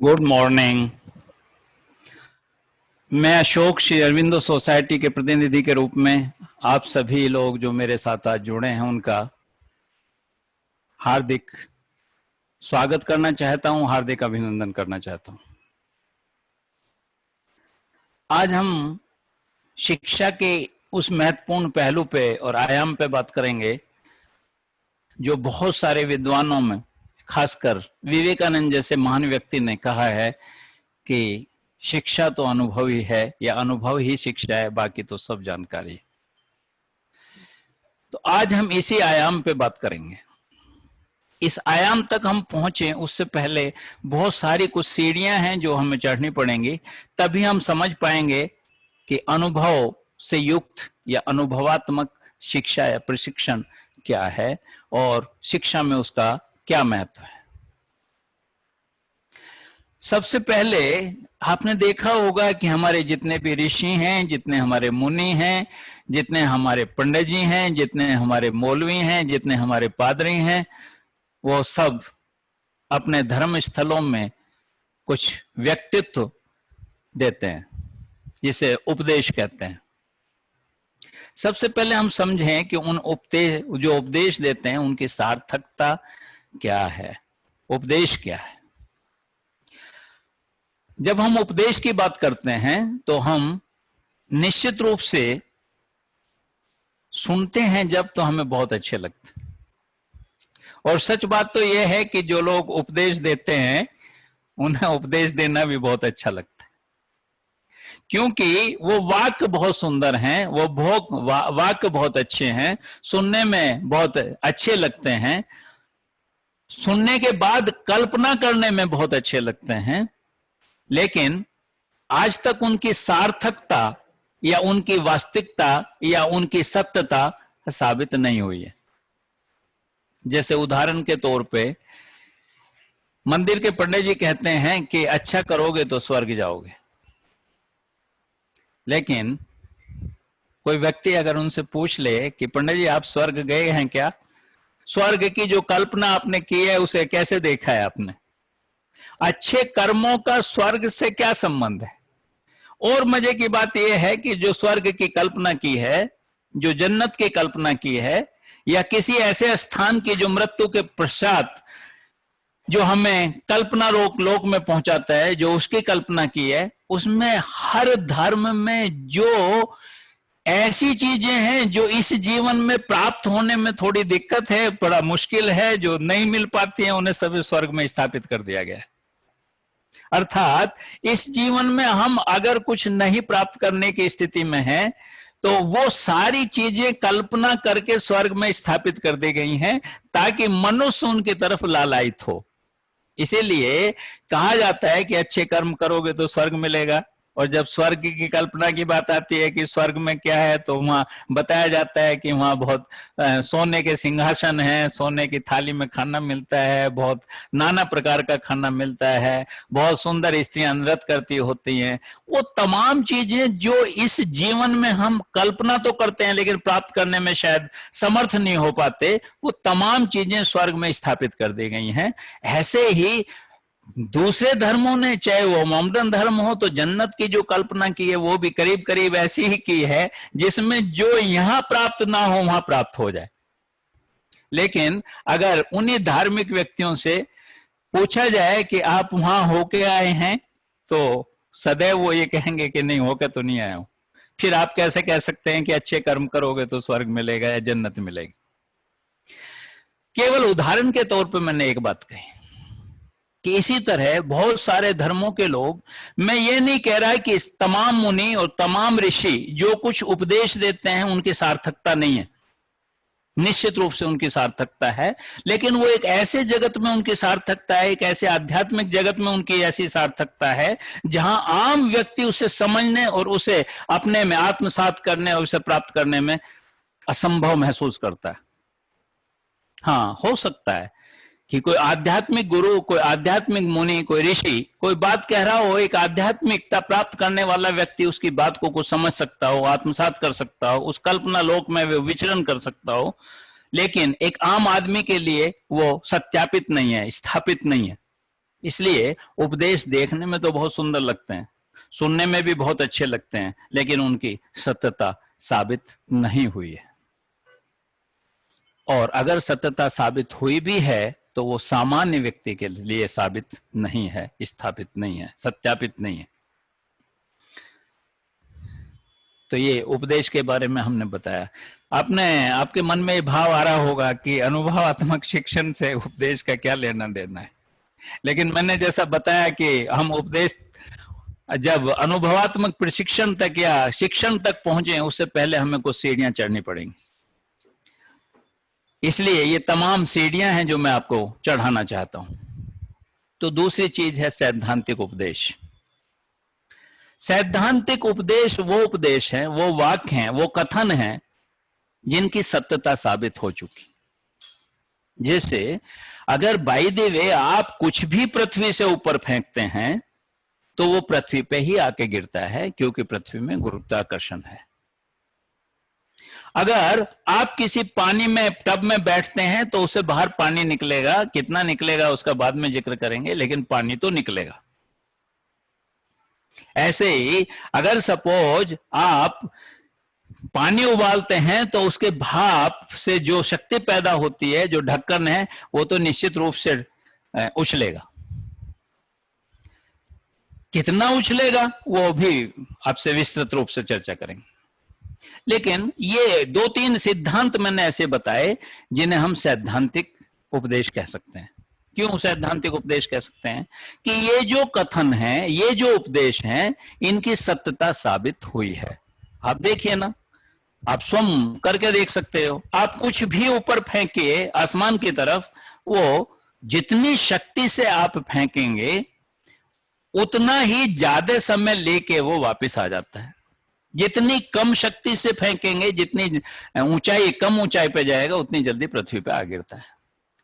Good morning. मैं Ashok Shri Aurobindo society के प्रतिनिधि के रूप में आप सभी लोग जो मेरे साथ आज जुड़े हैं उनका हार्दिक स्वागत करना चाहता हूं, हार्दिक अभिनंदन करना चाहता हूं। आज हम शिक्षा के उस महत्वपूर्ण पहलू पे और आयाम पे बात करेंगे जो बहुत सारे विद्वानों में, खासकर विवेकानंद जैसे महान व्यक्ति ने कहा है कि शिक्षा तो अनुभव ही है या अनुभव ही शिक्षा है, बाकी तो सब जानकारी। तो आज हम इसी आयाम पे बात करेंगे। इस आयाम तक हम पहुंचे उससे पहले बहुत सारी कुछ सीढ़ियां हैं जो हमें चढ़नी पड़ेंगी, तभी हम समझ पाएंगे कि अनुभव से युक्त या अनुभवात्मक शिक्षा या प्रशिक्षण क्या है और शिक्षा में उसका क्या महत्व है। सबसे पहले आपने देखा होगा कि हमारे जितने भी ऋषि हैं, जितने हमारे मुनि हैं, जितने हमारे पंडित जी हैं, जितने हमारे मौलवी हैं, जितने हमारे पादरी हैं, वो सब अपने धर्म स्थलों में कुछ व्यक्तित्व देते हैं, जिसे उपदेश कहते हैं। सबसे पहले हम समझें कि उन जो उपदेश देते हैं उनकी सार्थकता क्या है, उपदेश क्या है। जब हम उपदेश की बात करते हैं तो हम निश्चित रूप से सुनते हैं जब तो हमें बहुत अच्छे लगते हैं, और सच बात तो यह है कि जो लोग उपदेश देते हैं उन्हें उपदेश देना भी बहुत अच्छा लगता है, क्योंकि वो वाक्य बहुत सुंदर हैं, वो वाक्य बहुत अच्छे हैं, सुनने में बहुत अच्छे लगते हैं, सुनने के बाद कल्पना करने में बहुत अच्छे लगते हैं, लेकिन आज तक उनकी सार्थकता या उनकी वास्तविकता या उनकी सत्यता साबित नहीं हुई है। जैसे उदाहरण के तौर पे मंदिर के पंडित जी कहते हैं कि अच्छा करोगे तो स्वर्ग जाओगे, लेकिन कोई व्यक्ति अगर उनसे पूछ ले कि पंडित जी आप स्वर्ग गए हैं क्या, स्वर्ग की जो कल्पना आपने की है उसे कैसे देखा है आपने, अच्छे कर्मों का स्वर्ग से क्या संबंध है। और मजे की बात यह है कि जो स्वर्ग की कल्पना की है, जो जन्नत की कल्पना की है, या किसी ऐसे स्थान की जो मृत्यु के पश्चात जो हमें कल्पना लोक में पहुंचाता है, जो उसकी कल्पना की है, उसमें हर धर्म में जो ऐसी चीजें हैं जो इस जीवन में प्राप्त होने में थोड़ी दिक्कत है, बड़ा मुश्किल है, जो नहीं मिल पाती है, उन्हें सभी स्वर्ग में स्थापित कर दिया गया है। अर्थात इस जीवन में हम अगर कुछ नहीं प्राप्त करने की स्थिति में हैं तो वो सारी चीजें कल्पना करके स्वर्ग में स्थापित कर दी गई हैं ताकि मनुष्य उनकी तरफ लालायित हो। इसीलिए कहा जाता है कि अच्छे कर्म करोगे तो स्वर्ग मिलेगा, और जब स्वर्ग की कल्पना की बात आती है कि स्वर्ग में क्या है, तो वहां बताया जाता है कि वहां बहुत सोने के सिंहासन है, सोने की थाली में खाना मिलता है, बहुत नाना प्रकार का खाना मिलता है, बहुत सुंदर स्त्रियां नृत्य करती होती हैं। वो तमाम चीजें जो इस जीवन में हम कल्पना तो करते हैं लेकिन प्राप्त करने में शायद समर्थ नहीं हो पाते, वो तमाम चीजें स्वर्ग में स्थापित कर दी गई हैं। ऐसे ही दूसरे धर्मों ने, चाहे वो मोहम्मदन धर्म हो, तो जन्नत की जो कल्पना की है वो भी करीब करीब ऐसी ही की है जिसमें जो यहां प्राप्त ना हो वहां प्राप्त हो जाए। लेकिन अगर उन्हीं धार्मिक व्यक्तियों से पूछा जाए कि आप वहां होके आए हैं, तो सदैव वो ये कहेंगे कि नहीं, होकर तो नहीं आया हूं। फिर आप कैसे कह सकते हैं कि अच्छे कर्म करोगे तो स्वर्ग मिलेगा या जन्नत मिलेगी। केवल उदाहरण के तौर पर मैंने एक बात कही कि इसी तरह बहुत सारे धर्मों के लोग, मैं ये नहीं कह रहा कि तमाम मुनि और तमाम ऋषि जो कुछ उपदेश देते हैं उनकी सार्थकता नहीं है, निश्चित रूप से उनकी सार्थकता है, लेकिन वो एक ऐसे जगत में उनकी सार्थकता है, एक ऐसे आध्यात्मिक जगत में उनकी ऐसी सार्थकता है जहां आम व्यक्ति उसे समझने और उसे अपने में आत्मसात करने और उसे प्राप्त करने में असंभव महसूस करता है। हाँ, हो सकता है कि कोई आध्यात्मिक गुरु, कोई आध्यात्मिक मुनि, कोई ऋषि कोई बात कह रहा हो, एक आध्यात्मिकता प्राप्त करने वाला व्यक्ति उसकी बात को कुछ समझ सकता हो, आत्मसात कर सकता हो, उस कल्पना लोक में वो विचरण कर सकता हो, लेकिन एक आम आदमी के लिए वो सत्यापित नहीं है, स्थापित नहीं है। इसलिए उपदेश देखने में तो बहुत सुंदर लगते हैं, सुनने में भी बहुत अच्छे लगते हैं, लेकिन उनकी सत्यता साबित नहीं हुई है। और अगर सत्यता साबित हुई भी है तो वो सामान्य व्यक्ति के लिए साबित नहीं है, स्थापित नहीं है, सत्यापित नहीं है। तो ये उपदेश के बारे में हमने बताया। आपके मन में भाव आ रहा होगा कि अनुभवात्मक शिक्षण से उपदेश का क्या लेना देना है, लेकिन मैंने जैसा बताया कि हम उपदेश जब अनुभवात्मक प्रशिक्षण तक या शिक्षण तक पहुंचे उससे पहले हमें कुछ सीढ़ियां चढ़नी पड़ेंगी। इसलिए ये तमाम सीढ़ियां हैं जो मैं आपको चढ़ाना चाहता हूं। तो दूसरी चीज है सैद्धांतिक उपदेश। सैद्धांतिक उपदेश वो उपदेश है, वो वाक्य हैं, वो कथन हैं जिनकी सत्यता साबित हो चुकी। जैसे अगर बाय द वे आप कुछ भी पृथ्वी से ऊपर फेंकते हैं तो वो पृथ्वी पे ही आके गिरता है, क्योंकि पृथ्वी में गुरुत्वाकर्षण है। अगर आप किसी पानी में टब में बैठते हैं तो उससे बाहर पानी निकलेगा, कितना निकलेगा उसका बाद में जिक्र करेंगे, लेकिन पानी तो निकलेगा। ऐसे ही अगर सपोज आप पानी उबालते हैं तो उसके भाप से जो शक्ति पैदा होती है, जो ढक्कन है, वो तो निश्चित रूप से उछलेगा। कितना उछलेगा वो भी आपसे विस्तृत रूप से चर्चा करेंगे। लेकिन ये दो तीन सिद्धांत मैंने ऐसे बताए जिन्हें हम सैद्धांतिक उपदेश कह सकते हैं। क्यों सैद्धांतिक उपदेश कह सकते हैं? कि ये जो कथन है, ये जो उपदेश हैं, इनकी सत्यता साबित हुई है। आप देखिए ना, आप स्वयं करके देख सकते हो। आप कुछ भी ऊपर फेंकिए आसमान की तरफ, वो जितनी शक्ति से आप फेंकेंगे उतना ही ज्यादा समय लेके वो वापस आ जाता है। जितनी कम शक्ति से फेंकेंगे, जितनी ऊंचाई, कम ऊंचाई पे जाएगा, उतनी जल्दी पृथ्वी पे आ गिरता है।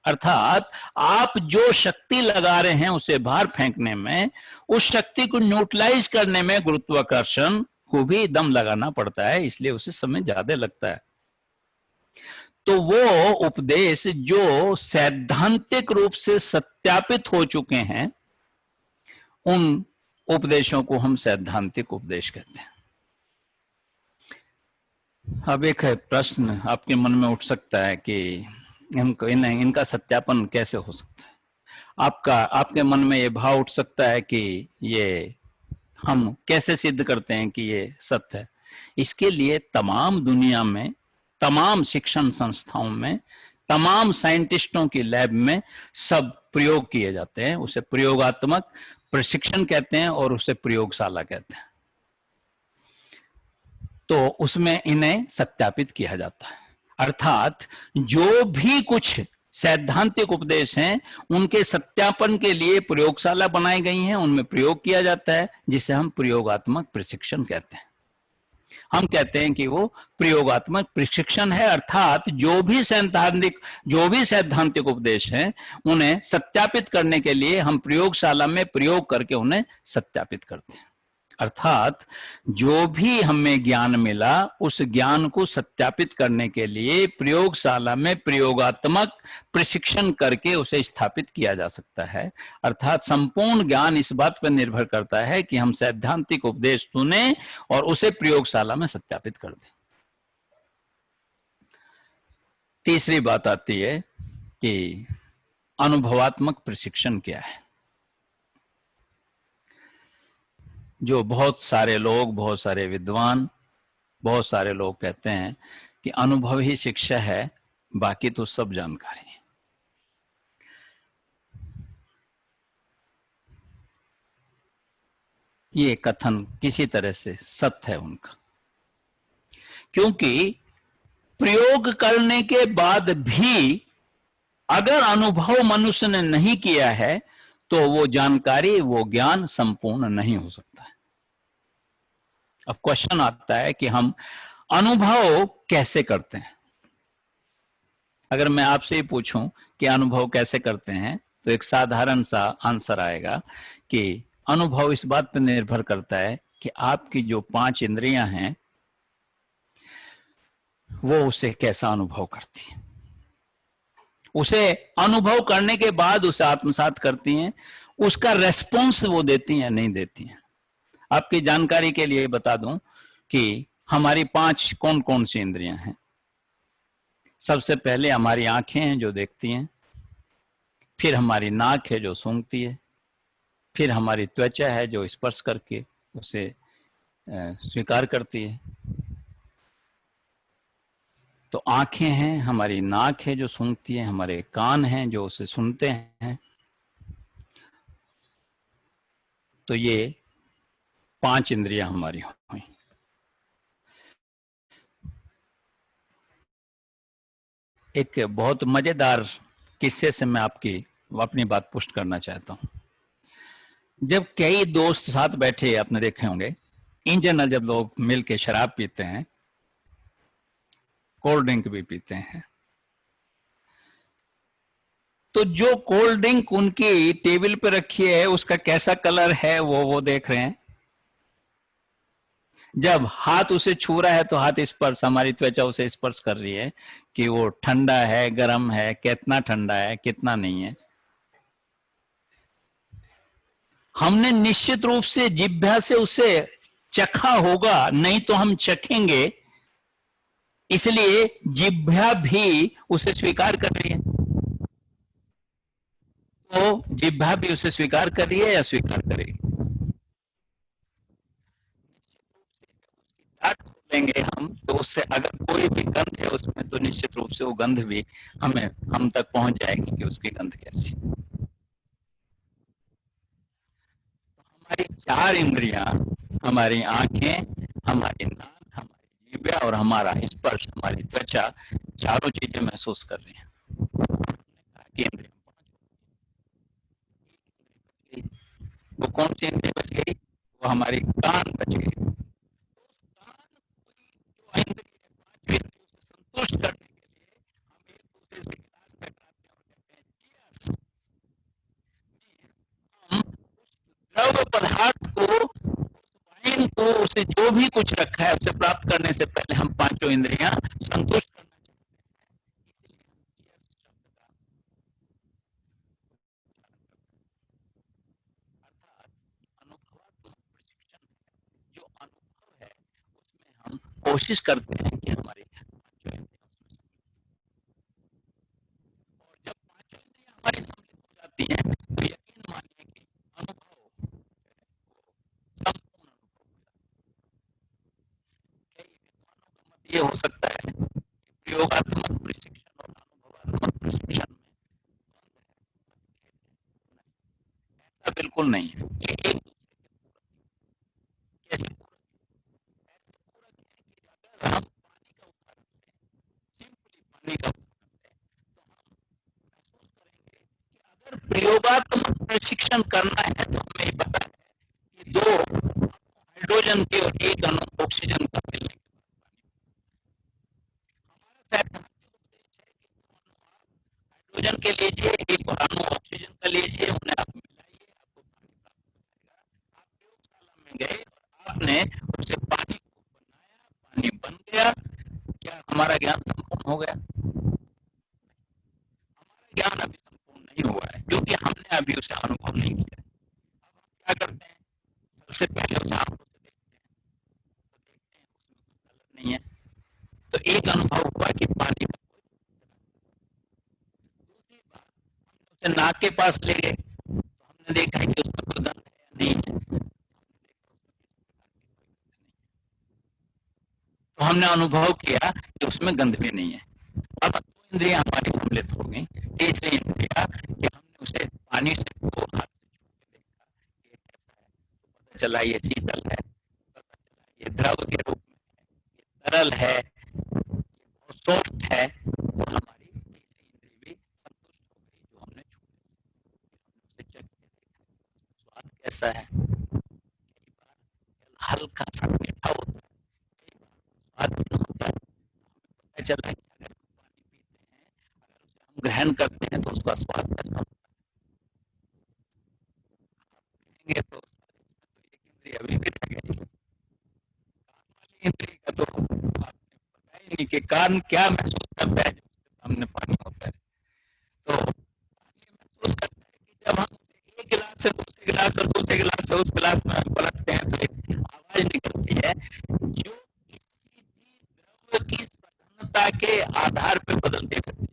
अर्थात आप जो शक्ति लगा रहे हैं उसे बाहर फेंकने में, उस शक्ति को न्यूट्रलाइज करने में गुरुत्वाकर्षण को भी दम लगाना पड़ता है, इसलिए उसे समय ज्यादा लगता है। तो वो उपदेश जो सैद्धांतिक रूप से सत्यापित हो चुके हैं, उन उपदेशों को हम सैद्धांतिक उपदेश कहते हैं। अब एक प्रश्न आपके मन में उठ सकता है कि इनका सत्यापन कैसे हो सकता है। आपके मन में ये भाव उठ सकता है कि ये हम कैसे सिद्ध करते हैं कि ये सत्य है। इसके लिए तमाम दुनिया में, तमाम शिक्षण संस्थाओं में, तमाम साइंटिस्टों की लैब में सब प्रयोग किए जाते हैं। उसे प्रयोगात्मक प्रशिक्षण कहते हैं और उसे प्रयोगशाला कहते हैं। तो उसमें इन्हें सत्यापित किया जाता है। अर्थात जो भी कुछ सैद्धांतिक उपदेश हैं, उनके सत्यापन के लिए प्रयोगशाला बनाई गई हैं, उनमें प्रयोग किया जाता है, जिसे हम प्रयोगात्मक प्रशिक्षण कहते हैं। हम कहते हैं कि वो प्रयोगात्मक प्रशिक्षण है। अर्थात जो भी सैद्धांतिक उपदेश हैं, उन्हें सत्यापित करने के लिए हम प्रयोगशाला में प्रयोग करके उन्हें सत्यापित करते हैं। अर्थात जो भी हमें ज्ञान मिला, उस ज्ञान को सत्यापित करने के लिए प्रयोगशाला में प्रयोगात्मक प्रशिक्षण करके उसे स्थापित किया जा सकता है। अर्थात संपूर्ण ज्ञान इस बात पर निर्भर करता है कि हम सैद्धांतिक उपदेश सुने और उसे प्रयोगशाला में सत्यापित कर दें। तीसरी बात आती है कि अनुभवात्मक प्रशिक्षण क्या है। जो बहुत सारे लोग, बहुत सारे विद्वान, बहुत सारे लोग कहते हैं कि अनुभव ही शिक्षा है, बाकी तो सब जानकारी है। ये कथन किसी तरह से सत्य है उनका, क्योंकि प्रयोग करने के बाद भी अगर अनुभव मनुष्य ने नहीं किया है तो वो जानकारी, वो ज्ञान संपूर्ण नहीं हो सकता है। अब क्वेश्चन आता है कि हम अनुभव कैसे करते हैं। अगर मैं आपसे ही पूछूं कि अनुभव कैसे करते हैं, तो एक साधारण सा आंसर आएगा कि अनुभव इस बात पर निर्भर करता है कि आपकी जो 5 इंद्रियां हैं वो उसे कैसा अनुभव करती है। उसे अनुभव करने के बाद उसे आत्मसात करती हैं, उसका रेस्पॉन्स वो देती हैं नहीं देती हैं। आपकी जानकारी के लिए बता दूं कि हमारी 5 कौन कौन सी इंद्रियां हैं। सबसे पहले हमारी आंखें हैं जो देखती हैं, फिर हमारी नाक है जो सूंघती है, फिर हमारी त्वचा है जो स्पर्श करके उसे स्वीकार करती है। तो आंखें हैं, हमारी नाक है जो सूंघती है, हमारे कान हैं जो उसे सुनते हैं। तो ये 5 इंद्रियां हमारी हुई। एक बहुत मजेदार किस्से से मैं अपनी बात पुष्ट करना चाहता हूं। जब कई दोस्त साथ बैठे, आपने देखे होंगे इन जनरल, जब लोग मिलके शराब पीते हैं, कोल्ड ड्रिंक भी पीते हैं, तो जो कोल्ड ड्रिंक उनकी टेबल पे रखी है उसका कैसा कलर है वो देख रहे हैं। जब हाथ उसे छू रहा है तो हाथ स्पर्श, हमारी त्वचा उसे स्पर्श कर रही है कि वो ठंडा है, गर्म है, कितना ठंडा है, कितना नहीं है। हमने निश्चित रूप से जिह्वा से उसे चखा होगा, नहीं तो हम चखेंगे। इसलिए जिह्वा भी उसे स्वीकार कर रही है। तो जिह्वा भी उसे स्वीकार कर रही है या स्वीकार करेगी? दांत खोलेंगे हम तो उससे अगर कोई भी गंध है उसमें, तो निश्चित रूप से वो गंध भी हम तक पहुंच जाएगी कि उसकी गंध कैसी। हमारी 4 इंद्रियां, हमारी आंखें, हमारी नाक, हमारी जीभ और हमारा स्पर्श, हमारी त्वचा, चारों चीजें महसूस कर रही हैं। वो कौन सी इंद्रिय बच गई? वो हमारी कान बच गई। संतुष्ट करने के लिए हम एक दूसरे से गिलास टकराते हैं और कहते हैं हम द्रव पदार्थ को, वाइन को, उसे जो भी कुछ रखा है उसे प्राप्त करने से पहले हम 5 इंद्रियां संतुष्ट करना जो अनुभव है उसमें हम कोशिश करते हैं कि हमारे 5 इंद्रियां, और जब 5 इंद्रियां हमारी सम्मिलित हो जाती हैं तो यकीन मानिए कि अनुभव संपूर्ण ये हो सकता है। प्रयोगात्मक प्रशिक्षण और अनुभवात्मक प्रशिक्षण में ऐसा बिल्कुल नहीं है। ये एक कैसे अगर हम पानी का उदाहरण लें, सिंपली पानी का अगर प्रयोगात्मक प्रशिक्षण करना है तो हमें ये पता है कि 2 हाइड्रोजन के और 1 अणु ऑक्सीजन का मिलने के बाद हाइड्रोजन के लीजिए, 1 अणु ऑक्सीजन का लीजिए, उन्हें आप मिलाइए, आपको पानी प्राप्त हो जाएगा। आप प्रयोगशाला में गए और आपने उसे पानी को बनाया, पानी बन गया, क्या हमारा ज्ञान संपूर्ण हो गया? हमारा ज्ञान अभी संपूर्ण नहीं हुआ है क्योंकि हमने अभी उसे अनुभव नहीं किया। अब हम क्या करते हैं? सबसे पहले उसे आंखों से देखते हैं, तो देखते हैं उसमें कुछ गलत नहीं है, तो एक अनुभव हुआ कि पानी का। दूसरी बात, हमने उसे नाक के पास ले गए तो हमने देखा है कि उसमें कोई गंध है या नहीं है, तो हमने अनुभव किया कि उसमें गंध भी नहीं है। अब 2 इंद्रियां हमारी सम्मिलित हो गई। तीसरी इंद्रिया कि हमने उसे पानी से को हाथ से छू के देखा, ये कैसा है, तो पता चला ये शीतल है, पता चला ये द्रव के रूप में है, ये तरल है, बहुत सॉफ्ट है। तो हमारी तीसरी इंद्रिय भी संतुष्ट हो गई जो हमने छू उसे चख के देखा, स्वाद कैसा है। कई बार हल्का सा मीठा होता है, कई बार स्वाद होता है। पता चला कि अगर पानी पीते हैं, अगर उसे हम ग्रहण करते हैं तो उसका स्वाद कैसा होता है, तो एक इंद्रिय अभी भी रह गई। इंद्रिय का तो आपने पता ही नहीं कि कान क्या महसूस करता है जब उसके सामने पानी होता है। तो पानी महसूस करता है कि जब हम एक गिलास गिलास से दूसरे गिलास और दूसरे गिलास से उस गिलास में पलटते हैं तो एक आवाज निकलती है जो किसी भी द्रव की सघनता के आधार पर बदलती रहती है।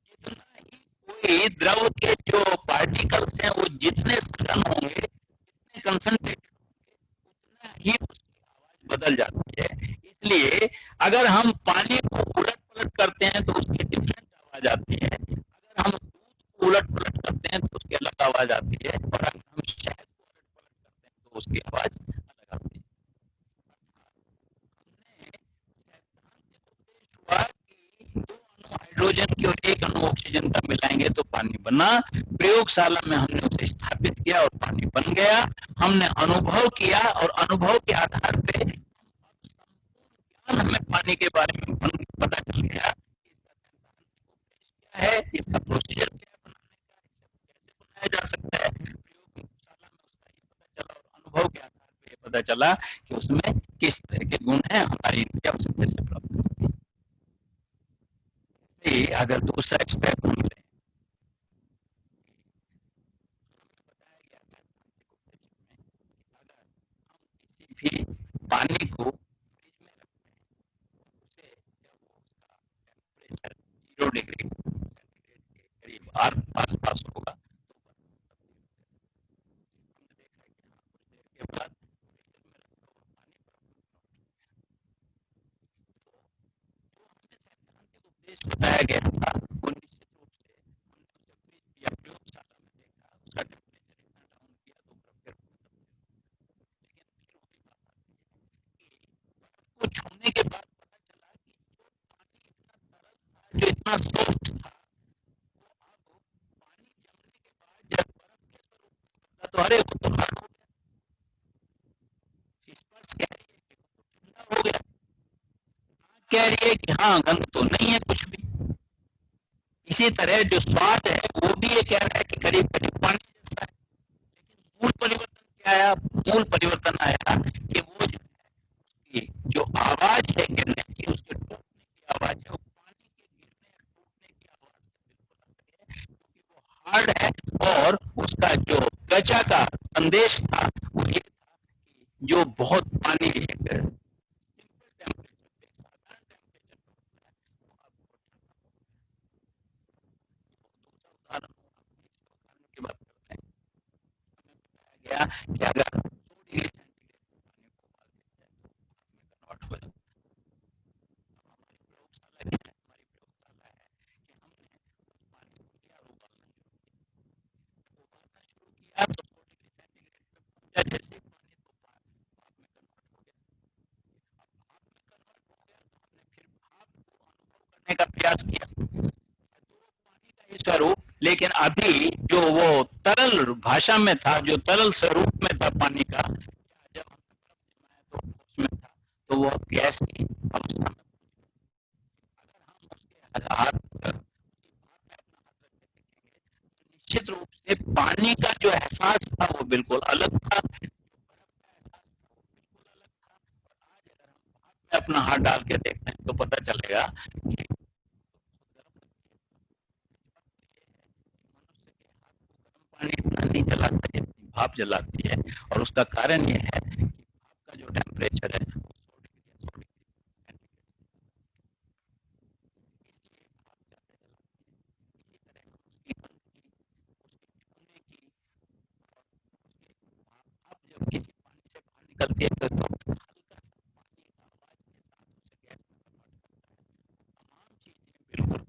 जितना ही कोई द्रव के जो पार्टिकल्स हैं वो जितने सघन होंगे, जितने कंसंट्रेटेड होंगे, उतना ही उसकी आवाज बदल जाती है। इसलिए अगर हम पानी को उलट पलट करते हैं तो उसकी डिफरेंट आवाज आती है, अगर हम दूध को उलट पलट करते हैं तो उसकी अलग आवाज आती है, और अगर हम शहद को उलट पलट करते हैं तो उसकी आवाज अलग आती है। दो अणु हाइड्रोजन की और एक अणु ऑक्सीजन का मिलाएंगे तो पानी बना। प्रयोगशाला में हमने उसे स्थापित किया और पानी बन गया। हमने अनुभव किया और अनुभव के आधार पे हमें पानी के बारे में पता चल गया क्या है, इसका प्रोसीजर क्या है बनाने का, इसे कैसे बनाया जा सकता है। प्रयोगशाला में उसका ये पता चला और अनुभव के आधार पे ये पता चला कि उसमें किस तरह के गुण हैं, हमारी इंद्रिया उसे कैसे प्राप्त करती है। अगर दूसरा स्टेप हम लें, बताया गया अगर हम किसी भी पानी को फ्रिज में रखते हैं, उसे जब वो उसका टेम्परेचर 0 डिग्री सेंटीग्रेड के करीब आस पास होगा तो हमने देखा है कि हाँ कुछ देर के बाद फ्रीजर में रखा हुआ पानी जो हमें सैद्धांतिक उपदेश बताया गया था वो निश्चित रूप से हमने उसे फ्रिज या प्रयोगशाला में देखा, उसका टेम्परेचर इतना डाउन किया तो बर्फ के रूप में तब्दील, लेकिन फिर वही बात आती है कि बर्फ को छूने के बाद पता चला कि जो पानी इतना तरल था, जो इतना सॉफ्ट था, वो अब पानी जमने के बाद जब बर्फ के स्वरूप में बदला तो अरे वो तो हार्ड हो गया। स्पर्श कह रही है कि वो तो ठंडा हो गया, कह रही है कि हाँ गंध तो नहीं है कुछ भी। इसी तरह जो स्वाद है वो भी ये कह रहा है कि करीब करीब पानी जैसा है, लेकिन मूल परिवर्तन क्या आया? मूल परिवर्तन आया कि वो जो आवाज है गिरने की, उसके टूटने की आवाज है, वो पानी के गिरने या टूटने की आवाज से बिल्कुल अलग है, क्योंकि वो हार्ड है और उसका जो त्वचा का संदेश था वो ये था कि जो बहुत पानी सिंपल टेम्परेचर पे, साधारण टेम्परेचर पे होता है वो अब बहुत ठंडा हो। दूसरा उदाहरण तीसरे उदाहरण की बात करते हैं। हमें बताया गया कि अगर 100 डिग्री सेंटीग्रेड पानी को उबाल दिया जाए तो भाप में कन्वर्ट हो जाता है। हमारी प्रयोगशाला की हमारी प्रयोगशाला है कि हमने उस पानी को लिया और उबालना शुरू किया तो 100 डिग्री सेंटीग्रेड पे पहुंचा जैसे पानी तो भाप में कन्वर्ट हो गया। अब भाप में कन्वर्ट हो गया तो हमने फिर भाप को अनुभव करने का प्रयास किया तो पानी का ही स्वरूप, लेकिन अभी जो वो तरल भाषा में था, जो तरल स्वरूप में था पानी का, जब हमने बर्फ जमाया तो उसमें था, तो वो गैस की अवस्था में। अगर हम उसके हाथ निश्चित रूप से पानी का जो एहसास था वो बिल्कुल अलग था, जो बर्फ का एहसास था वो बिल्कुल अलग था। और आज अगर हम भाप में अपना हाथ डाल के देखते हैं तो पता चलेगा कि पानी इतना नहीं जलाता जितनी भाप जलाती है, और उसका कारण ये है कि भाप का जो टेम्परेचर है वो 100 डिग्री सेंटीग्रेड, इसलिए भाप ज्यादा जलाती है। इसी तरह हम उसकी गंध की, उसके छूने की, और उसकी भाप जब किसी पानी से बाहर निकलती है तो हल्का सा पानी आवाज के साथ उसे गैस में कन्वर्ट करता है, तमाम चीजें बिल्कुल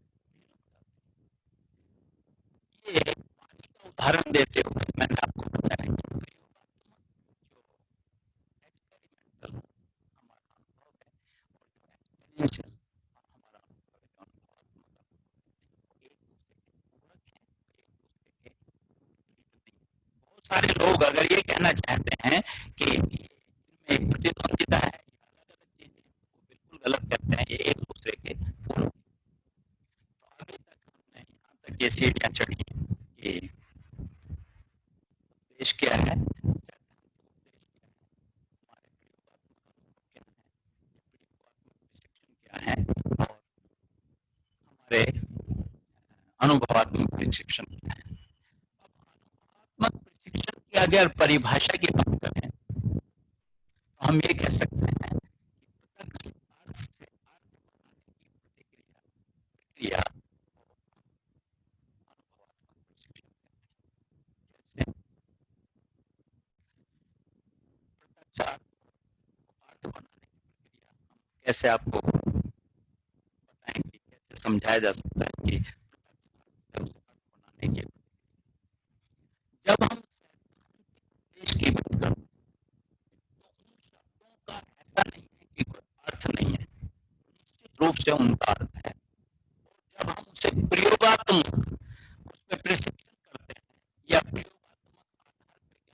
ये पानी का उदाहरण देते हुए मैंने आपको बताया कि प्रयोगात्मक जो एक्सपेरिमेंटल हमारा अनुभव है और जो एक्सपीरियंशियल हमारा अनुभव है, जो अनुभवात्मक अनुभव है, एक दूसरे के पूरक हैं, एक दूसरे के विपरीत नहीं। बहुत सारे लोग अगर ये कहना चाहते हैं कि इनमें एक प्रतिद्वंदिता है या अलग अलग चीजें, वो बिल्कुल गलत कहते हैं, ये एक दूसरे के पूरक। तो अभी तक हमने यहाँ तक ये सीढ़ियाँ चढ़ी कि देश क्या है, हमारे प्रयोगात्मक अनुभव क्या है, प्रयोगात्मक प्रशिक्षण क्या है, और हमारे अनुभवात्मक प्रशिक्षण क्या है। अगर परिभाषा की बात करें तो हम ये कह सकते हैं कि अर्थ से प्रतिक्रिया अर्थ बनाने की प्रक्रिया कैसे आपको बताएंगे, कैसे समझाया जा सकता है कि अर्थ बनाने की जब हम देश की बात करते हैं तो उन शब्दों का ऐसा नहीं है कि कोई अर्थ नहीं है, निश्चित रूप से उनका अर्थ है। जब हम उसे प्रयोगात्मक उस पर प्रशिक्षण करते हैं या प्रयोगात्मक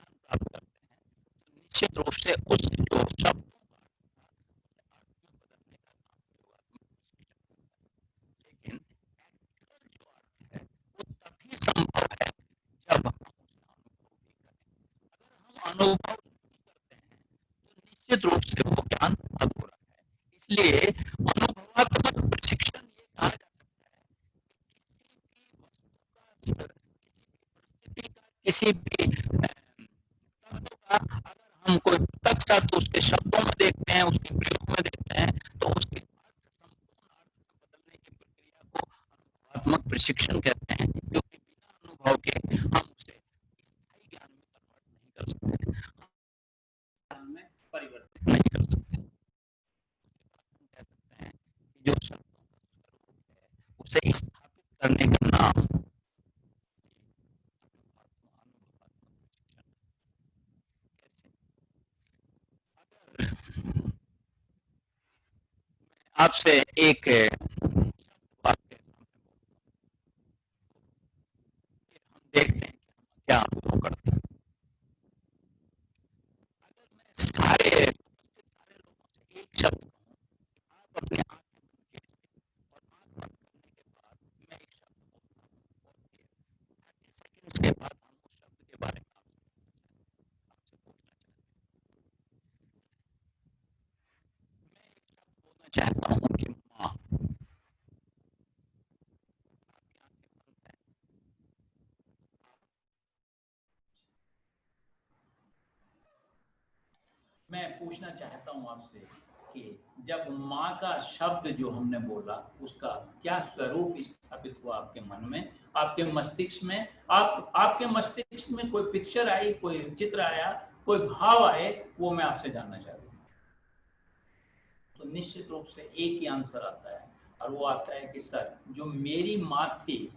आधार पर ज्ञान प्राप्त करते हैं तो निश्चित रूप से उस जो शब्दों का अर्थ में बदलने का काम प्रयोगात्मक प्रशिक्षण करता है। लेकिन एक्चुअल जो अर्थ है वो तभी संभव है जब हम उसका अनुभव भी करें। अगर हम अनुभव नहीं करते हैं तो निश्चित रूप से वो ज्ञान अधूरा है। इसलिए अनुभवात्मक प्रशिक्षण ये कहा जा सकता है किसी भी तत्व का अगर हम कोई तत्व तो उसके शब्दों में देखते हैं, उसके प्रयोग में देखते हैं तो उसके संपूर्ण अर्थ में बदलने की प्रक्रिया को अनुभवात्मक प्रशिक्षण कहते हैं, क्योंकि बिना अनुभव के हम उसे स्थायी ज्ञान में कन्वर्ट नहीं कर सकते, ज्ञान में परिवर्तित नहीं कर सकते। हम कह सकते हैं कि जो शब्दों का स्वरूप है उसे स्थापित करने का नाम आपसे एक वाक्य हम देखते हैं कि क्या अनुभव करते हैं। अगर मैं सारे लोगों से एक शब्द कहूं, आप अपने आंखें बंद कीजिए और आंख बंद करने के बाद मैं एक शब्द बोलता हूँ और फिर 30 सेकंड्स के बाद हम उस शब्द के बारे में आपसे पूछना चाहता हूँ कि माँ, मैं पूछना चाहता हूं आपसे कि जब माँ का शब्द जो हमने बोला उसका क्या स्वरूप स्थापित हुआ आपके मन में, आपके मस्तिष्क में, आपके मस्तिष्क में कोई पिक्चर आई, कोई चित्र आया, कोई भाव आए, वो मैं आपसे जानना चाहता हूँ। तो निश्चित रूप से एक ही आंसर आता है और वो आता है कि सर जो मेरी माँ थी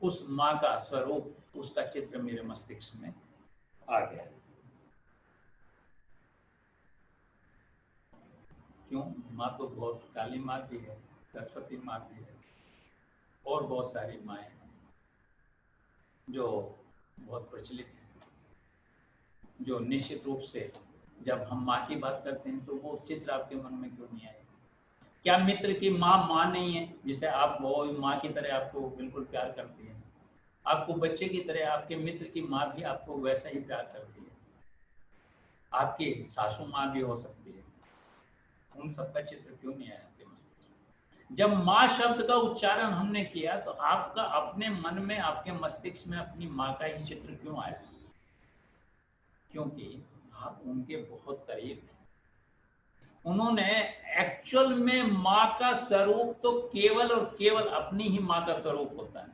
उस माँ का स्वरूप, उसका चित्र मेरे मस्तिष्क में आ गया। क्यों? माँ तो बहुत, काली माँ भी है, सरस्वती माँ भी है और बहुत सारी माएँ हैं जो बहुत प्रचलित हैं, जो निश्चित रूप से जब हम माँ की बात करते हैं तो वो चित्र आपके मन में क्यों नहीं आए? क्या मित्र की माँ माँ नहीं है, जिसे आप वो माँ की तरह आपको बिल्कुल प्यार करती है, आपको बच्चे की तरह आपके मित्र की माँ भी आपको वैसा ही प्यार करती है, आपकी सासू माँ भी हो सकती है, उन सबका चित्र क्यों नहीं आया आपके मस्तिष्क में? जब माँ शब्द का उच्चारण हमने किया तो आपका अपने मन में, आपके मस्तिष्क में अपनी माँ का ही चित्र क्यों आया? क्योंकि आप उनके बहुत करीब हैं। उन्होंने एक्चुअल में माँ का स्वरूप तो केवल और केवल अपनी ही माँ का स्वरूप होता है,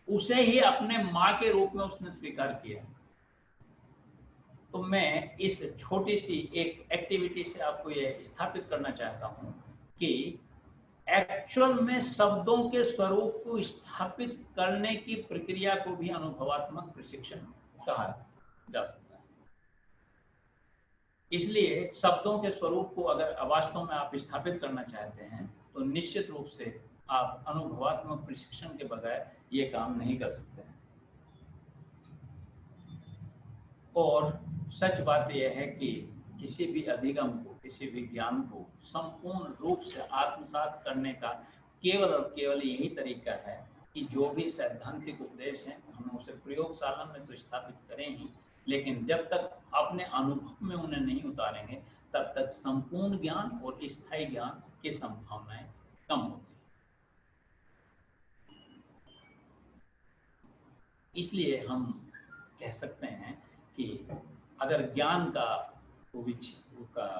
उसे ही अपने माँ के रूप में उसने स्वीकार किया। तो मैं इस छोटी सी एक एक्टिविटी से आपको ये स्थापित करना चाहता हूँ कि एक्चुअल में शब्दों के स्वरूप को स्थापित करने की प्रक्रिया को भी अनुभवात्मक प्रशिक्षण कहा जा सकता है। इसलिए शब्दों के स्वरूप को अगर वास्तव में आप स्थापित करना चाहते हैं तो निश्चित रूप से आप अनुभवात्मक प्रशिक्षण के बगैर ये काम नहीं कर सकते हैं। और सच बात यह है कि किसी भी अधिगम को, किसी भी ज्ञान को संपूर्ण रूप से आत्मसात करने का केवल और केवल यही तरीका है कि जो भी सैद्धांतिक उपदेश हैं हम उसे प्रयोगशाला में तो स्थापित करें ही, लेकिन जब तक अपने अनुभव में उन्हें नहीं उतारेंगे तब तक संपूर्ण ज्ञान और स्थायी ज्ञान की संभावनाएं कम होती हैं। इसलिए हम कह सकते हैं कि अगर ज्ञान का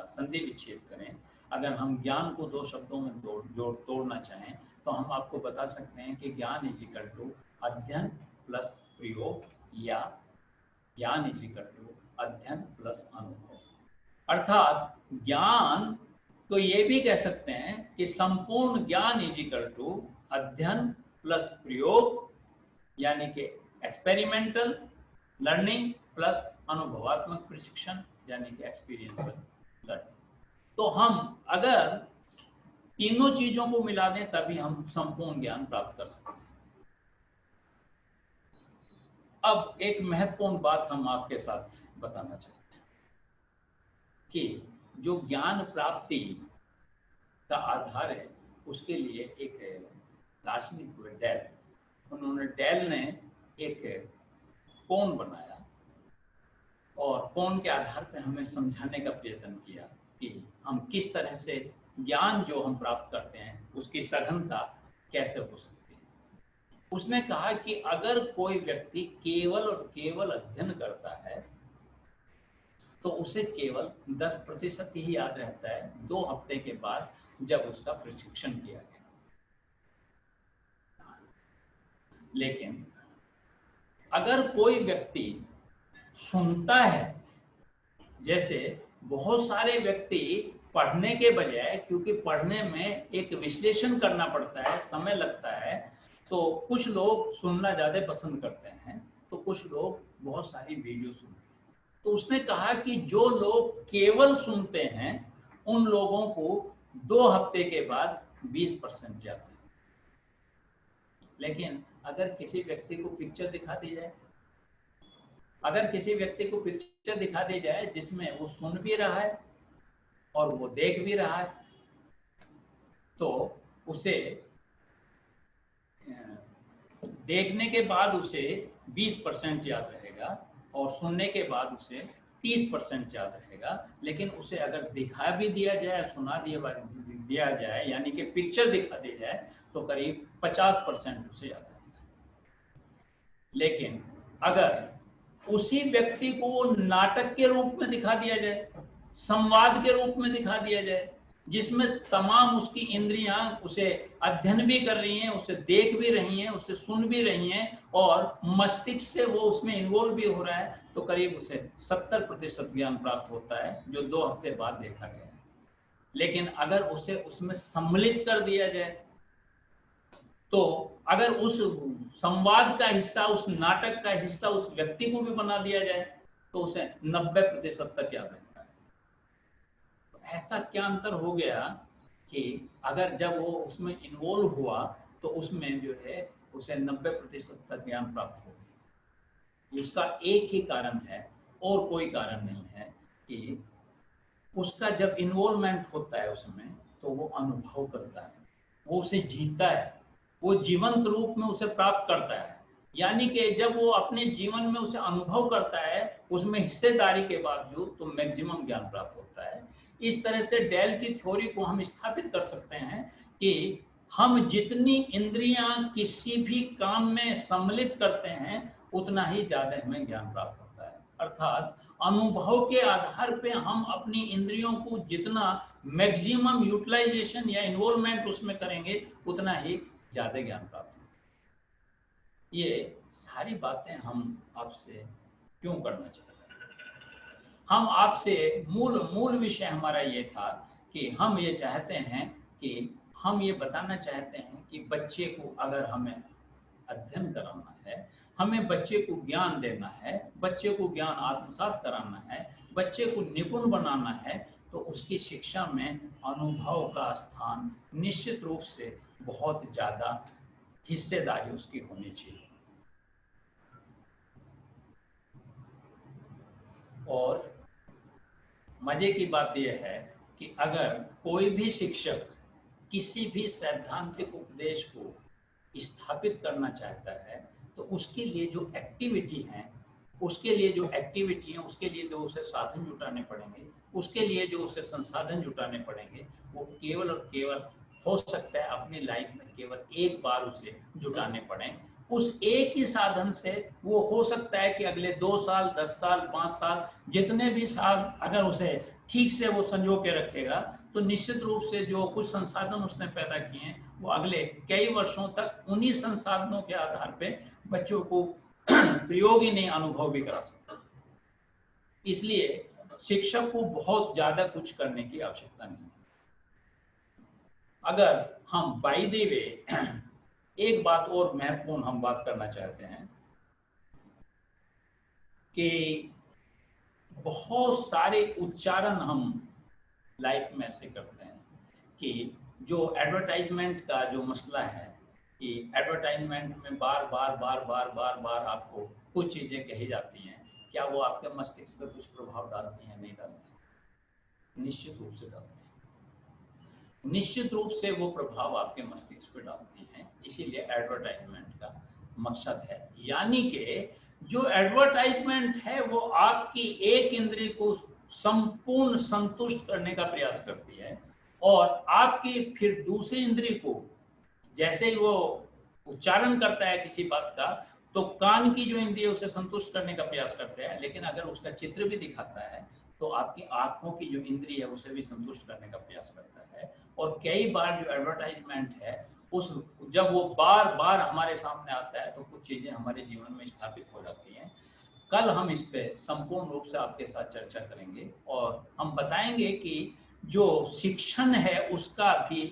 संधि विच्छेद करें, अगर हम ज्ञान को दो शब्दों में तोड़ना चाहें तो हम आपको बता सकते हैं कि ज्ञान इज इक्वल टू अध्ययन प्लस प्रयोग, या ज्ञान इज इक्वल टू अध्ययन प्लस अनुभव। अर्थात ज्ञान तो ये भी कह सकते हैं कि संपूर्ण ज्ञान इज इक्वल टू अध्ययन प्लस प्रयोग, यानी कि एक्सपेरिमेंटल लर्निंग प्लस अनुभवात्मक प्रशिक्षण, यानी कि एक्सपीरियंशियल लर्निंग। तो हम अगर तीनों चीजों को मिला दें तभी हम संपूर्ण ज्ञान प्राप्त कर सकते हैं। अब एक महत्वपूर्ण बात हम आपके साथ बताना चाहते हैं कि जो ज्ञान प्राप्ति का आधार है उसके लिए एक दार्शनिक हुए डेल ने एक कोण बनाया और कोण के आधार पर हमें समझाने का प्रयत्न किया कि हम किस तरह से ज्ञान जो हम प्राप्त करते हैं उसकी सघनता कैसे हो सकती है। उसने कहा कि अगर कोई व्यक्ति केवल और केवल अध्ययन करता है तो उसे केवल 10% ही याद रहता है 2 हफ्ते के बाद जब उसका प्रशिक्षण किया गया। लेकिन अगर कोई व्यक्ति सुनता है, जैसे बहुत सारे व्यक्ति पढ़ने के बजाय, क्योंकि पढ़ने में एक विश्लेषण करना पड़ता है, समय लगता है, तो कुछ लोग सुनना ज्यादा पसंद करते हैं, तो कुछ लोग बहुत सारी वीडियो सुनते हैं। तो उसने कहा कि जो लोग केवल सुनते हैं उन लोगों को 2 हफ्ते के बाद 20% जाता है। लेकिन अगर किसी व्यक्ति को पिक्चर दिखा दी जाए, जिसमें वो सुन भी रहा है और वो देख भी रहा है, तो उसे देखने के बाद उसे 20% याद रहेगा और सुनने के बाद उसे 30% याद रहेगा। लेकिन उसे अगर दिखा भी दिया जाए, सुना दिया जाए, यानी कि पिक्चर दिखा दी जाए, तो करीब 50% उसे याद रहेगा। लेकिन अगर उसी व्यक्ति को वो नाटक के रूप में दिखा दिया जाए, संवाद के रूप में दिखा दिया जाए, जिसमें तमाम उसकी इंद्रियां उसे अध्ययन भी कर रही हैं, उसे देख भी रही हैं, उसे सुन भी रही हैं और मस्तिष्क से वो उसमें इन्वॉल्व भी हो रहा है, तो करीब उसे 70% ज्ञान प्राप्त होता है, जो 2 हफ्ते बाद देखा गया है। लेकिन अगर उसे उसमें सम्मिलित कर दिया जाए, तो अगर उस संवाद का हिस्सा, उस नाटक का हिस्सा उस व्यक्ति को भी बना दिया जाए, तो उसे 90% तक याद रहता है। तो ऐसा क्या अंतर हो गया कि अगर जब वो उसमें इन्वॉल्व हुआ तो उसमें जो है उसे 90% तक ज्ञान प्राप्त हो गया। उसका एक ही कारण है और कोई कारण नहीं है कि उसका जब इन्वॉल्वमेंट होता है उसमें, तो वो अनुभव करता है, वो उसे जीता है, वो जीवंत रूप में उसे प्राप्त करता है। यानी कि जब वो अपने जीवन में उसे अनुभव करता है, उसमें हिस्सेदारी के बावजूद, तो मैक्सिमम ज्ञान प्राप्त होता है। इस तरह से डेल की थ्योरी को हम स्थापित कर सकते हैं कि हम जितनी इंद्रियां किसी भी काम में सम्मिलित करते हैं उतना ही ज्यादा हमें ज्ञान प्राप्त होता है। अर्थात अनुभव के आधार पे हम अपनी इंद्रियों को जितना मैक्सिमम यूटिलाइजेशन या इन्वॉल्वमेंट उसमें करेंगे उतना ही ज्यादा ज्ञान प्राप्त होगा। ये सारी बातें हम आपसे क्यों करना चाहते हैं? हम आपसे मूल विषय हमारा ये था कि हम ये चाहते हैं कि हम ये बताना चाहते हैं कि बच्चे को अगर हमें अध्ययन कराना है, हमें बच्चे को ज्ञान देना है, बच्चे को ज्ञान आत्मसात कराना है, बच्चे को निपुण बनाना है, तो उसकी शिक्षा में अनुभव का स्थान निश्चित रूप से बहुत ज्यादा हिस्सेदारी उसकी होनी चाहिए। और मजे की बात यह है कि अगर कोई भी शिक्षक किसी भी सैद्धांतिक उपदेश को स्थापित करना चाहता है, तो उसके लिए जो एक्टिविटी है, उसके लिए जो उसे साधन जुटाने पड़ेंगे, उसके लिए जो उसे संसाधन जुटाने पड़ेंगे, वो केवल और केवल हो सकता है अपनी लाइफ में केवल एक बार उसे जुटाने पड़े उस एक ही साधन से वो हो सकता है कि अगले 2 साल, 10 साल, 5 साल, जितने भी साल अगर उसे ठीक से वो संजो के रखेगा, तो निश्चित रूप से जो कुछ संसाधन उसने पैदा किए हैं वो अगले कई वर्षों तक उन्हीं संसाधनों के आधार पे बच्चों को प्रयोग ही नहीं, अनुभव भी करा सकता। इसलिए शिक्षक को बहुत ज्यादा कुछ करने की आवश्यकता नहीं है। अगर हम बाय द वे एक बात और महत्वपूर्ण हम बात करना चाहते हैं कि बहुत सारे उच्चारण हम लाइफ में ऐसे करते हैं कि जो एडवर्टाइजमेंट का जो मसला है कि एडवर्टाइजमेंट में बार बार आपको कुछ चीजें कही जाती हैं, क्या वो आपके मस्तिष्क पर कुछ प्रभाव डालती हैं? नहीं डालती, निश्चित रूप से डालती है। निश्चित रूप से वो प्रभाव आपके मस्तिष्क पर डालती हैं। इसीलिए एडवर्टाइजमेंट का मकसद है, यानी कि जो एडवर्टाइजमेंट है वो आपकी एक इंद्रिय को संपूर्ण संतुष्ट करने का प्रयास करती है, और आपकी फिर दूसरी इंद्रिय को जैसे ही वो उच्चारण करता है किसी बात का, तो कान की जो इंद्रिय उसे संतुष्ट करने का प्रयास करते हैं, लेकिन अगर उसका चित्र भी दिखाता है तो आपकी आंखों की जो इंद्रिय है उसे भी संतुष्ट करने का प्रयास करता है। और कई बार जो एडवर्टाइजमेंट है उस जब वो बार बार हमारे सामने आता है तो कुछ चीजें हमारे जीवन में स्थापित हो जाती हैं। कल हम इस पे संपूर्ण रूप से आपके साथ चर्चा करेंगे और हम बताएंगे कि जो शिक्षण है उसका भी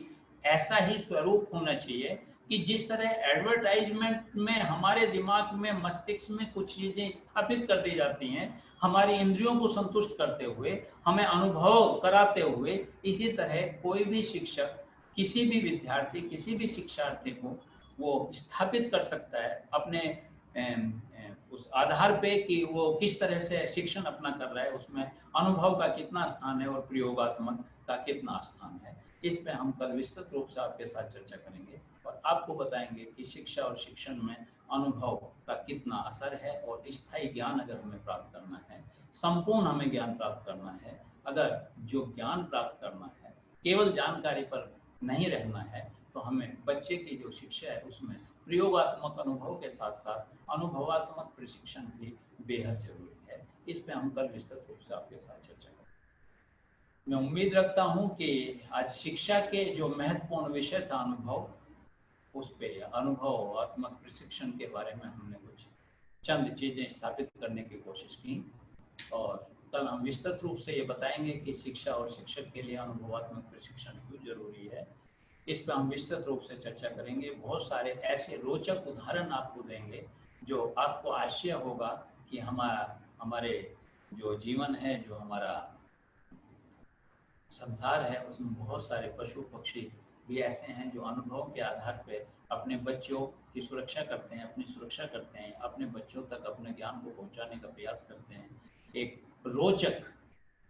ऐसा ही स्वरूप होना चाहिए कि जिस तरह एडवर्टाइजमेंट में हमारे दिमाग में, मस्तिष्क में कुछ चीजें स्थापित कर दी जाती हैं हमारी इंद्रियों को संतुष्ट करते हुए, हमें अनुभव कराते हुए, इसी तरह कोई भी शिक्षक किसी भी विद्यार्थी, किसी भी शिक्षार्थी को वो स्थापित कर सकता है अपने उस आधार पे कि वो किस तरह से शिक्षण अपना कर रहा है, उसमें अनुभव का कितना स्थान है और प्रयोगात्मक का कितना स्थान है। इस पे हम कल विस्तृत रूप से आपके साथ चर्चा करेंगे और आपको बताएंगे कि शिक्षा और शिक्षण में अनुभव का कितना असर है। और स्थायी ज्ञान अगर हमें प्राप्त करना है, संपूर्ण हमें ज्ञान प्राप्त करना है, अगर जो ज्ञान प्राप्त करना है केवल जानकारी पर नहीं रहना है, तो हमें बच्चे की जो शिक्षा है उसमें प्रयोगात्मक अनुभव के साथ साथ अनुभवात्मक प्रशिक्षण भी बेहद जरूरी है। इस पे हम कल विस्तृत रूप से आपके साथ चर्चा करेंगे। मैं उम्मीद रखता हूं कि आज शिक्षा के जो महत्वपूर्ण विषय था अनुभव, उस पे अनुभवात्मक प्रशिक्षण के बारे में हमने कुछ चंद चीजें स्थापित करने की कोशिश की, और कल हम विस्तृत रूप से ये बताएंगे कि शिक्षा और शिक्षक के लिए अनुभवात्मक प्रशिक्षण क्यों जरूरी है। इस पर हम विस्तृत रूप से चर्चा करेंगे। बहुत सारे ऐसे रोचक उदाहरण आपको देंगे जो आपको आश्चर्य होगा कि हमारे जो जीवन है, जो हमारा संसार है, उसमें बहुत सारे पशु पक्षी भी ऐसे हैं जो अनुभव के आधार पर अपने बच्चों की सुरक्षा करते हैं, अपनी सुरक्षा करते हैं, अपने बच्चों तक अपने ज्ञान को पहुंचाने का प्रयास करते हैं। एक रोचक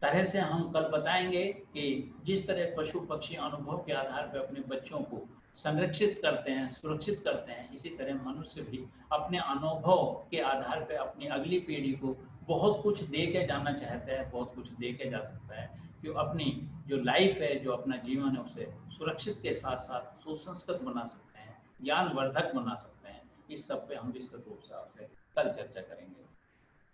तरह से हम कल बताएंगे कि जिस तरह पशु पक्षी अनुभव के आधार पर अपने बच्चों को संरक्षित करते हैं, सुरक्षित करते हैं, इसी तरह मनुष्य भी अपने अनुभव के आधार पर अपनी अगली पीढ़ी को बहुत कुछ दे के जाना चाहता है, बहुत कुछ दे के जा सकता है, जो अपनी जो लाइफ है, जो अपना जीवन है, उसे सुरक्षित के साथ साथ सुसंस्कृत बना सकते हैं, ज्ञानवर्धक बना सकते हैं। इस सब पे हम विस्तृत रूप से आपसे कल चर्चा करेंगे।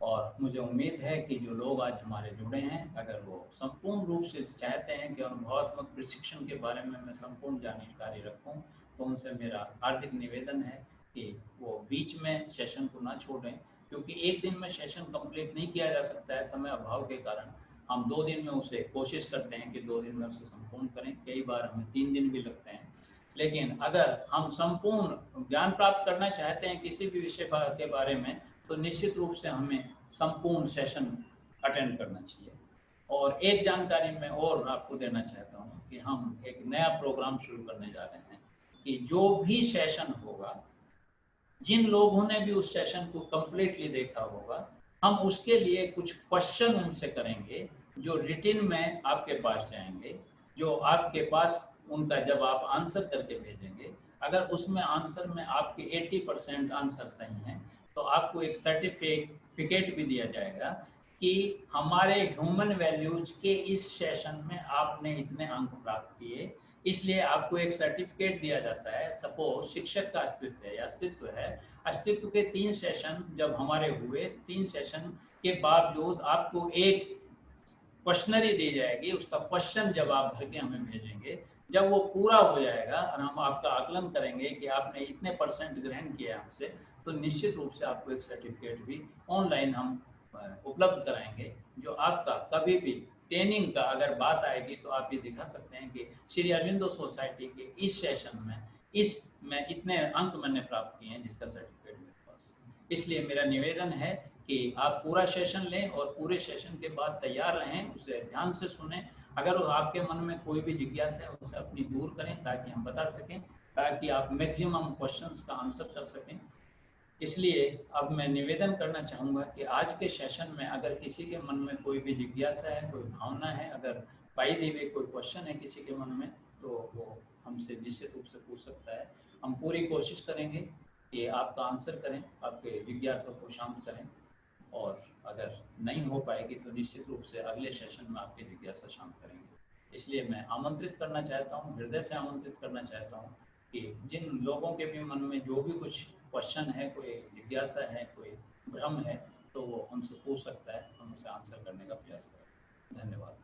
और मुझे उम्मीद है कि जो लोग आज हमारे जुड़े हैं, अगर वो संपूर्ण रूप से चाहते हैं कि अनुभवात्मक प्रशिक्षण के बारे में मैं संपूर्ण जानकारी रखूं, तो उनसे मेरा हार्दिक निवेदन है कि वो बीच में सेशन को ना छोड़ें, क्योंकि एक दिन में सेशन कंप्लीट नहीं किया जा सकता है समय अभाव के कारण। हम 2 दिन में उसे कोशिश करते हैं कि 2 दिन में उसे संपूर्ण करें, कई बार हमें 3 दिन भी लगते हैं। लेकिन अगर हम संपूर्ण ज्ञान प्राप्त करना चाहते हैं किसी भी विषय के बारे में, तो निश्चित रूप से हमें संपूर्ण सेशन अटेंड करना चाहिए। और एक जानकारी मैं और आपको देना चाहता हूँ कि हम एक नया प्रोग्राम शुरू करने जा रहे हैं कि जो भी सेशन होगा, जिन लोगों ने भी उस सेशन को कंप्लीटली देखा होगा, हम उसके लिए कुछ क्वेश्चन उनसे करेंगे जो रिटिन में आपके पास जाएंगे, जो आपके पास उनका जब आप आंसर करके भेजेंगे, अगर उसमें आंसर में आपके 80% आंसर सही हैं, तो आपको एक सर्टिफिकेट भी दिया जाएगा कि हमारे ह्यूमन वैल्यूज के इस सेशन में आपने इतने अंक प्राप्त किए, इसलिए आपको एक सर्टिफिकेट दिया जाता है। सपोज शिक्षक का अस्तित्व है या अस्तित्व है, अस्तित्व के 3 सेशन जब हमारे हुए, 3 सेशन के बावजूद आपको एक क्वेश्चनरी दी जाएगी, उसका क्वेश्चन जवाब भर के हमें भेजेंगे। जब वो पूरा हो जाएगा और हम आपका आकलन करेंगे कि आपने इतने % ग्रहण किया हमसे, तो निश्चित रूप से आपको एक सर्टिफिकेट भी ऑनलाइन हम उपलब्ध कराएंगे, जो आपका कभी भी ट्रेनिंग का अगर बात आएगी तो आप ये दिखा सकते हैं कि श्री अरविंदो सोसाइटी के इस सेशन में इसमें इतने अंक मैंने प्राप्त किए हैं, जिसका सर्टिफिकेट मेरे पास। इसलिए मेरा निवेदन है कि आप पूरा सेशन लें और पूरे सेशन के बाद तैयार रहें, उसे ध्यान से सुनें। अगर आपके मन में कोई भी जिज्ञासा है उसे अपनी दूर करें, ताकि हम बता सकें, ताकि आप मैक्सिमम क्वेश्चंस का आंसर कर सकें। इसलिए अब मैं निवेदन करना चाहूँगा कि आज के सेशन में अगर किसी के मन में कोई भी जिज्ञासा है, कोई भावना है, अगर बाई द वे कोई क्वेश्चन है किसी के मन में, तो वो हमसे निश्चित रूप से पूछ सकता है। हम पूरी कोशिश करेंगे कि आपका आंसर करें, आपके जिज्ञासा को शांत करें, और अगर नहीं हो पाएगी तो निश्चित रूप से अगले सेशन में आपकी जिज्ञासा शांत करेंगे। इसलिए मैं आमंत्रित करना चाहता हूँ, हृदय से आमंत्रित करना चाहता हूँ कि जिन लोगों के भी मन में जो भी कुछ क्वेश्चन है, कोई जिज्ञासा है, कोई भ्रम है, तो वो हमसे पूछ सकता है, हम उसे आंसर करने का प्रयास करें। धन्यवाद।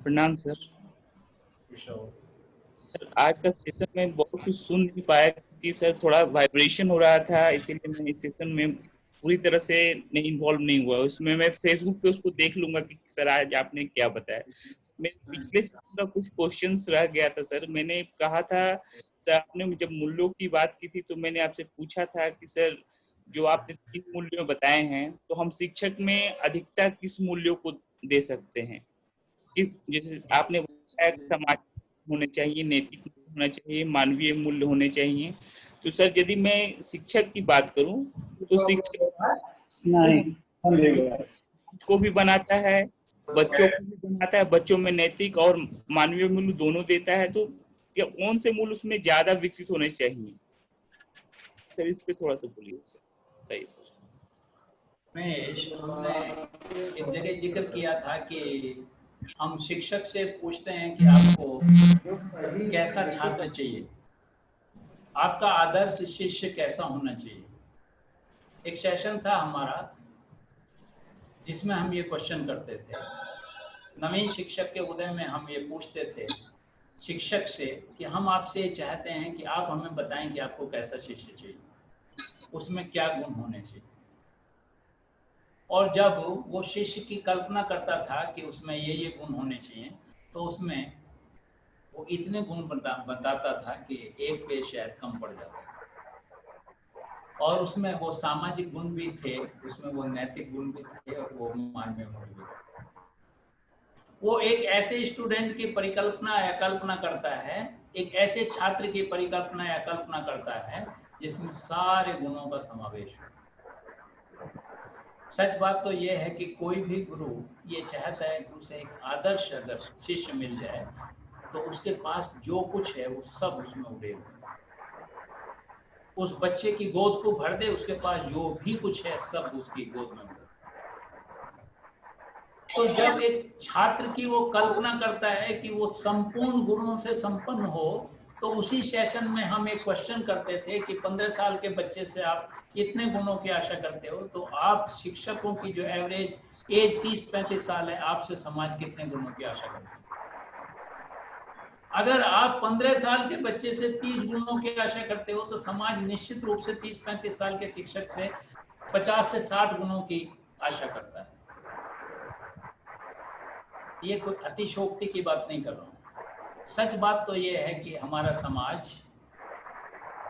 प्रणाम सर। सर आज का सेशन में बहुत कुछ सुन नहीं पाया क्योंकि सर थोड़ा वाइब्रेशन हो रहा था, इसीलिए मैं इस सेशन में पूरी तरह से नहीं इन्वॉल्व नहीं हुआ। उसमें मैं फेसबुक पे उसको देख लूंगा कि सर आज आपने क्या बताया। मेरे पिछले सेशन का कुछ क्वेश्चंस रह गया था सर। मैंने कहा था सर, आपने जब मूल्यों की बात की थी तो मैंने आपसे पूछा था कि सर जो आपने 3 मूल्यों बताए हैं, तो हम शिक्षक में अधिकता किस मूल्यों को दे सकते हैं? किस, जैसे आपने बताया समाज होने चाहिए, नैतिक होना चाहिए, मानवीय मूल्य होने चाहिए। तो सर यदि मैं शिक्षक की बात करूं तो शिक्षक को भी बनाता है, बच्चों को भी बनाता है, बच्चों में नैतिक और मानवीय मूल्य दोनों देता है। तो क्या कौन से मूल्य उसमें ज्यादा विकसित होने चाहिए सर? इस पे थोड़ा सा बोलिए सर, बताइए सर। महेश, हमने एक जगह जिक्र किया था कि हम शिक्षक से पूछते हैं कि आपको कैसा छात्र चाहिए, आपका आदर्श शिष्य कैसा होना चाहिए। एक सेशन था हमारा जिसमें हम ये क्वेश्चन करते थे। नवीन शिक्षक के उदय में हम ये पूछते थे शिक्षक से कि हम आपसे ये चाहते हैं कि आप हमें बताएं कि आपको कैसा शिष्य चाहिए, उसमें क्या गुण होने चाहिए। और जब वो शिष्य की कल्पना करता था कि उसमें ये गुण होने चाहिए, तो उसमें वो इतने गुण बताता था कि एक पे शायद कम पड़ जाता था। और उसमें वो सामाजिक गुण भी थे, उसमें वो नैतिक गुण भी थे, और वो मानवीय गुण भी थे। वो एक ऐसे स्टूडेंट की परिकल्पना या कल्पना करता है, एक ऐसे छात्र की परिकल्पना या कल्पना करता है जिसमें सारे गुणों का समावेश हो। सच बात तो यह है कि कोई भी गुरु ये चाहता है कि उसे एक आदर्श अगर शिष्य मिल जाए तो उसके पास जो कुछ है वो सब उसमें उड़े हुए, उस बच्चे की गोद को भर दे, उसके पास जो भी कुछ है सब उसकी गोद में उड़े। तो जब एक छात्र की वो कल्पना करता है कि वो संपूर्ण गुणों से संपन्न हो, तो उसी सेशन में हम एक क्वेश्चन करते थे कि 15 साल के बच्चे से आप इतने गुणों की आशा करते हो, तो आप शिक्षकों की जो एवरेज एज 30-35 साल है, आपसे समाज कितने गुणों की आशा करते हैं। अगर आप 15 साल के बच्चे से 30 गुणों की आशा करते हो, तो समाज निश्चित रूप से 30-35 साल के शिक्षक से 50 से 60 गुणों की आशा करता है। ये कोई अतिशोक्ति की बात नहीं कर रहा हूँ। सच बात तो ये है कि हमारा समाज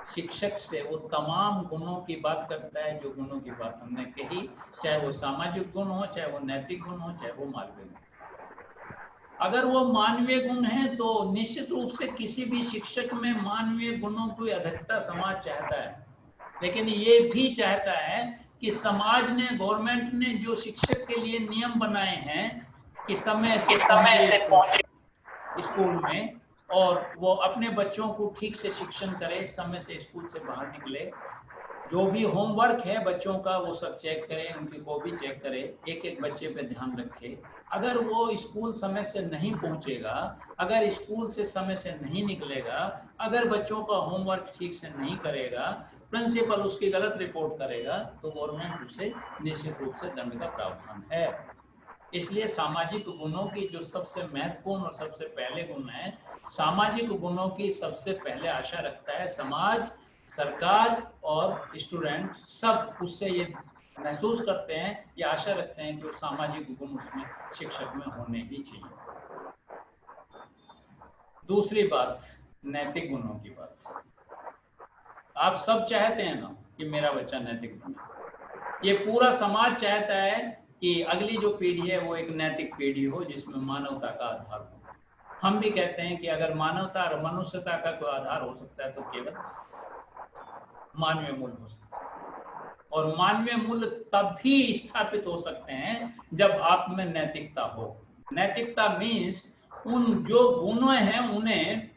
शिक्षक से वो तमाम गुणों की बात करता है जो गुणों की बात हमने कही, चाहे वो सामाजिक गुण हो, चाहे वो नैतिक गुण हो, चाहे वो मानवीय गुण। अगर वो मानवीय गुण है तो निश्चित रूप से किसी भी शिक्षक में मानवीय गुणों की अधिकता समाज चाहता है, लेकिन ये भी चाहता है कि समाज ने, गवर्नमेंट ने जो शिक्षक के लिए नियम बनाए हैं कि समय से पहुंचे स्कूल में और वो अपने बच्चों को ठीक से शिक्षण करे, समय से स्कूल से बाहर निकले, जो भी होमवर्क है बच्चों का वो सब चेक करें, उनकी कॉपी चेक करें, एक एक बच्चे पे ध्यान रखे। अगर वो स्कूल समय से नहीं पहुंचेगा, अगर स्कूल से समय से नहीं निकलेगा, अगर बच्चों का होमवर्क ठीक से नहीं करेगा, प्रिंसिपल उसकी गलत रिपोर्ट करेगा, तो गवर्नमेंट उसे निश्चित रूप से दंड का प्रावधान है। इसलिए सामाजिक गुणों की जो सबसे महत्वपूर्ण और सबसे पहले गुण है, सामाजिक गुणों की सबसे पहले आशा रखता है समाज, सरकार और स्टूडेंट, सब उससे ये महसूस करते हैं, ये आशा रखते हैं कि वो सामाजिक गुण उसमें शिक्षक में होने ही चाहिए। दूसरी बात, नैतिक गुणों की बात। आप सब चाहते हैं ना कि मेरा बच्चा नैतिक बने, ये पूरा समाज चाहता है कि अगली जो पीढ़ी है वो एक नैतिक पीढ़ी हो जिसमें मानवता का आधार हो। हम भी कहते हैं कि अगर मानवता और मनुष्यता का कोई आधार हो सकता है तो केवल मानवीय मूल्य हो सकता है, और मानवीय मूल्य तभी स्थापित हो सकते हैं जब आप में नैतिकता हो। नैतिकता मीन्स उन जो गुण हैं उन्हें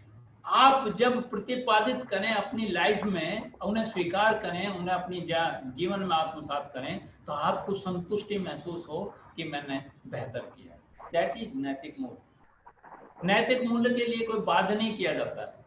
आप जब प्रतिपादित करें अपनी लाइफ में, उन्हें स्वीकार करें, उन्हें अपनी जीवन में आत्मसात करें, तो आपको संतुष्टि महसूस हो कि मैंने बेहतर किया। दैट इज नैतिक मूल्य। नैतिक मूल्य के लिए कोई बाध्य नहीं किया जाता है।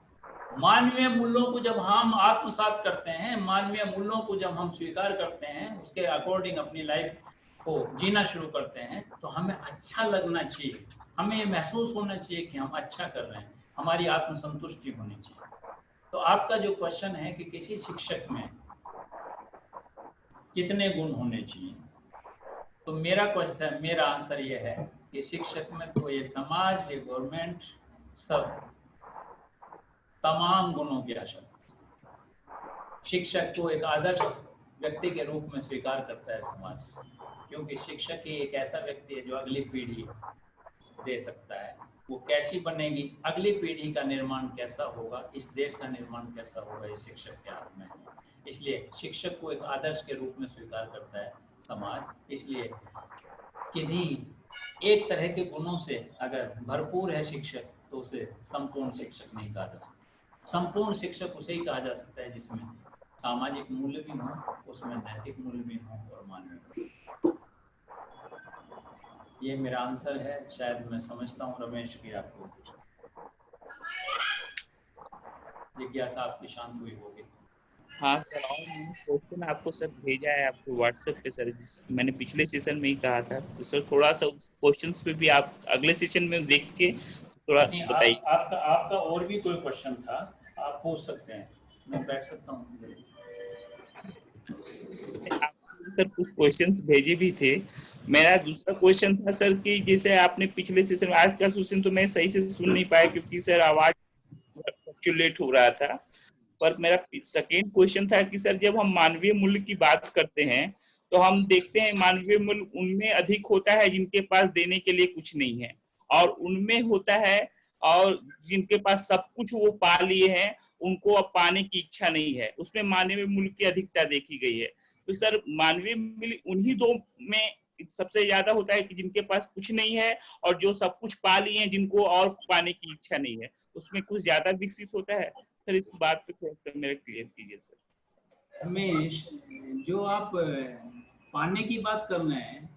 मानवीय मूल्यों को जब हम आत्मसात करते हैं, मानवीय मूल्यों को जब हम स्वीकार करते हैं, उसके अकॉर्डिंग अपनी लाइफ को जीना शुरू करते हैं, तो हमें अच्छा लगना चाहिए, हमें महसूस होना चाहिए कि हम अच्छा कर रहे हैं, हमारी आत्मसंतुष्टि होनी चाहिए। तो आपका जो क्वेश्चन है कि किसी शिक्षक में कितने गुण होने चाहिए, तो मेरा आंसर ये है कि शिक्षक में तो ये समाज, ये गवर्नमेंट, सब तमाम गुणों की आशा। शिक्षक को एक आदर्श व्यक्ति के रूप में स्वीकार करता है समाज, क्योंकि शिक्षक ही एक ऐसा व्यक्ति है जो अगली पीढ़ी दे सकता है। वो कैसी बनेगी, अगली पीढ़ी का निर्माण कैसा होगा, इस देश का निर्माण कैसा होगा, ये शिक्षक के हाथ में है। इसलिए शिक्षक को एक आदर्श के रूप में स्वीकार करता है समाज। इसलिए किन्हीं एक तरह के गुणों से अगर भरपूर है शिक्षक, तो उसे संपूर्ण शिक्षक नहीं कहा जा सकता। संपूर्ण शिक्षक उसे ही कहा जा सकता है जिसमें सामाजिक मूल्य भी हो, उसमें नैतिक मूल्य भी हो और मानवीय। ये मेरा आंसर है। शायद मैं समझता हूँ रमेश की आपको जिज्ञासा आपकी शांत हुई होगी। हाँ सर, और मैंने क्वेश्चन आपको सर भेजा है आपको व्हाट्सएप पे सर, मैंने पिछले सेशन में ही कहा था, तो सर थोड़ा सा उस क्वेश्चंस पे भी आप अगले सेशन में देख के थोड़ा बताइए। आपका और भी कोई क्वेश्चन था, आप पूछ सकते हैं, मैं बैठ सकता हूँ। सर कुछ क्वेश्चन भेजे भी थे। मेरा दूसरा क्वेश्चन था सर कि जैसे आपने पिछले सेशन में, आज का सेशन तो मैं सही से सुन नहीं पाया क्योंकि सर आवाज फ्लक्चुएट हो रहा था, पर मेरा सेकेंड क्वेश्चन था कि सर जब हम मानवीय मूल्य की बात करते हैं तो हम देखते हैं मानवीय मूल्य उनमें अधिक होता है जिनके पास देने के लिए कुछ नहीं है, और उनमें होता है और जिनके पास सब कुछ वो पा लिए हैं, उनको अब पाने की इच्छा नहीं है, उसमें मानवीय मूल्य की अधिकता देखी गई है। तो सर मानवीय मूल्य उन्हीं दो में सबसे ज्यादा होता है कि जिनके पास कुछ नहीं है, और जो सब कुछ पा लिए हैं जिनको और पाने की इच्छा नहीं है, उसमें कुछ ज्यादा विकसित होता है। सर इस बात पे थोड़ा मेरा क्लियर कीजिए सर। रमेश, जो आप पाने की बात कर रहे हैं,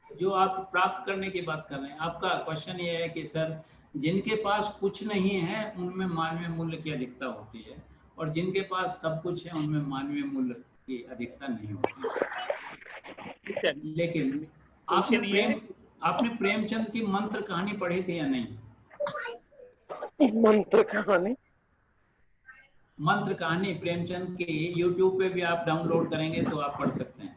जो आप प्राप्त करने की बात कर रहे हैं, आपका क्वेश्चन ये है कि सर जिनके पास कुछ नहीं है उनमें मानवीय मूल्य की अधिकता होती है, और जिनके पास सब कुछ है उनमें मानवीय मूल्य की अधिकता नहीं होती। लेकिन आपने प्रेमचंद की मंत्र कहानी पढ़ी थी या नहीं? मंत्र कहानी प्रेमचंद की यूट्यूब पे भी आप डाउनलोड करेंगे तो आप पढ़ सकते हैं,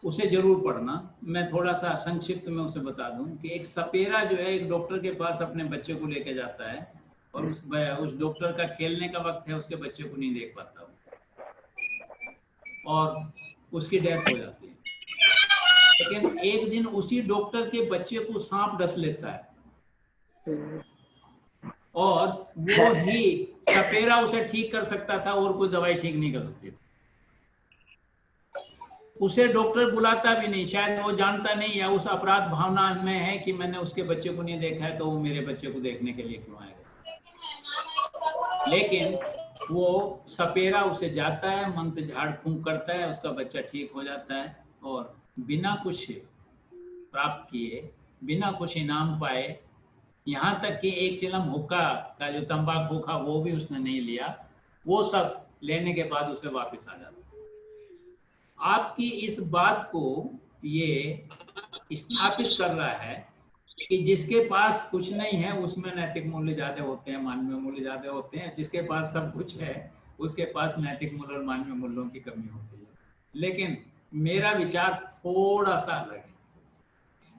उसे जरूर पढ़ना। मैं थोड़ा सा संक्षिप्त में उसे बता दूं कि एक सपेरा जो है एक डॉक्टर के पास अपने बच्चे को लेके जाता है, और उस डॉक्टर का खेलने का वक्त है, उसके बच्चे को नहीं देख पाता और उसकी डेथ हो जाती है। लेकिन एक दिन उसी डॉक्टर के बच्चे को सांप डस लेता है, और वो ही सपेरा उसे ठीक कर सकता था और कोई दवाई ठीक नहीं कर सकती थी। उसे डॉक्टर बुलाता भी नहीं, शायद वो जानता नहीं या उस अपराध भावना में है कि मैंने उसके बच्चे को नहीं देखा है तो वो मेरे बच्चे को देखने के लिए क्यों आएगा। लेकिन वो सपेरा उसे जाता है, मंत्र झाड़ फूंक करता है, उसका बच्चा ठीक हो जाता है और बिना कुछ प्राप्त किए, बिना कुछ इनाम पाए, यहाँ तक कि एक चिलम हुक्का का जो तंबाकू था वो भी उसने नहीं लिया, वो सब लेने के बाद उसे वापस आ जाता। आपकी इस बात को ये स्थापित कर रहा है कि जिसके पास कुछ नहीं है उसमें नैतिक मूल्य ज्यादा होते हैं, मानवीय मूल्य ज्यादा होते हैं, जिसके पास सब कुछ है उसके पास नैतिक मूल्य और मानवीय मूल्यों की कमी होती है। लेकिन मेरा विचार थोड़ा सा अलग है।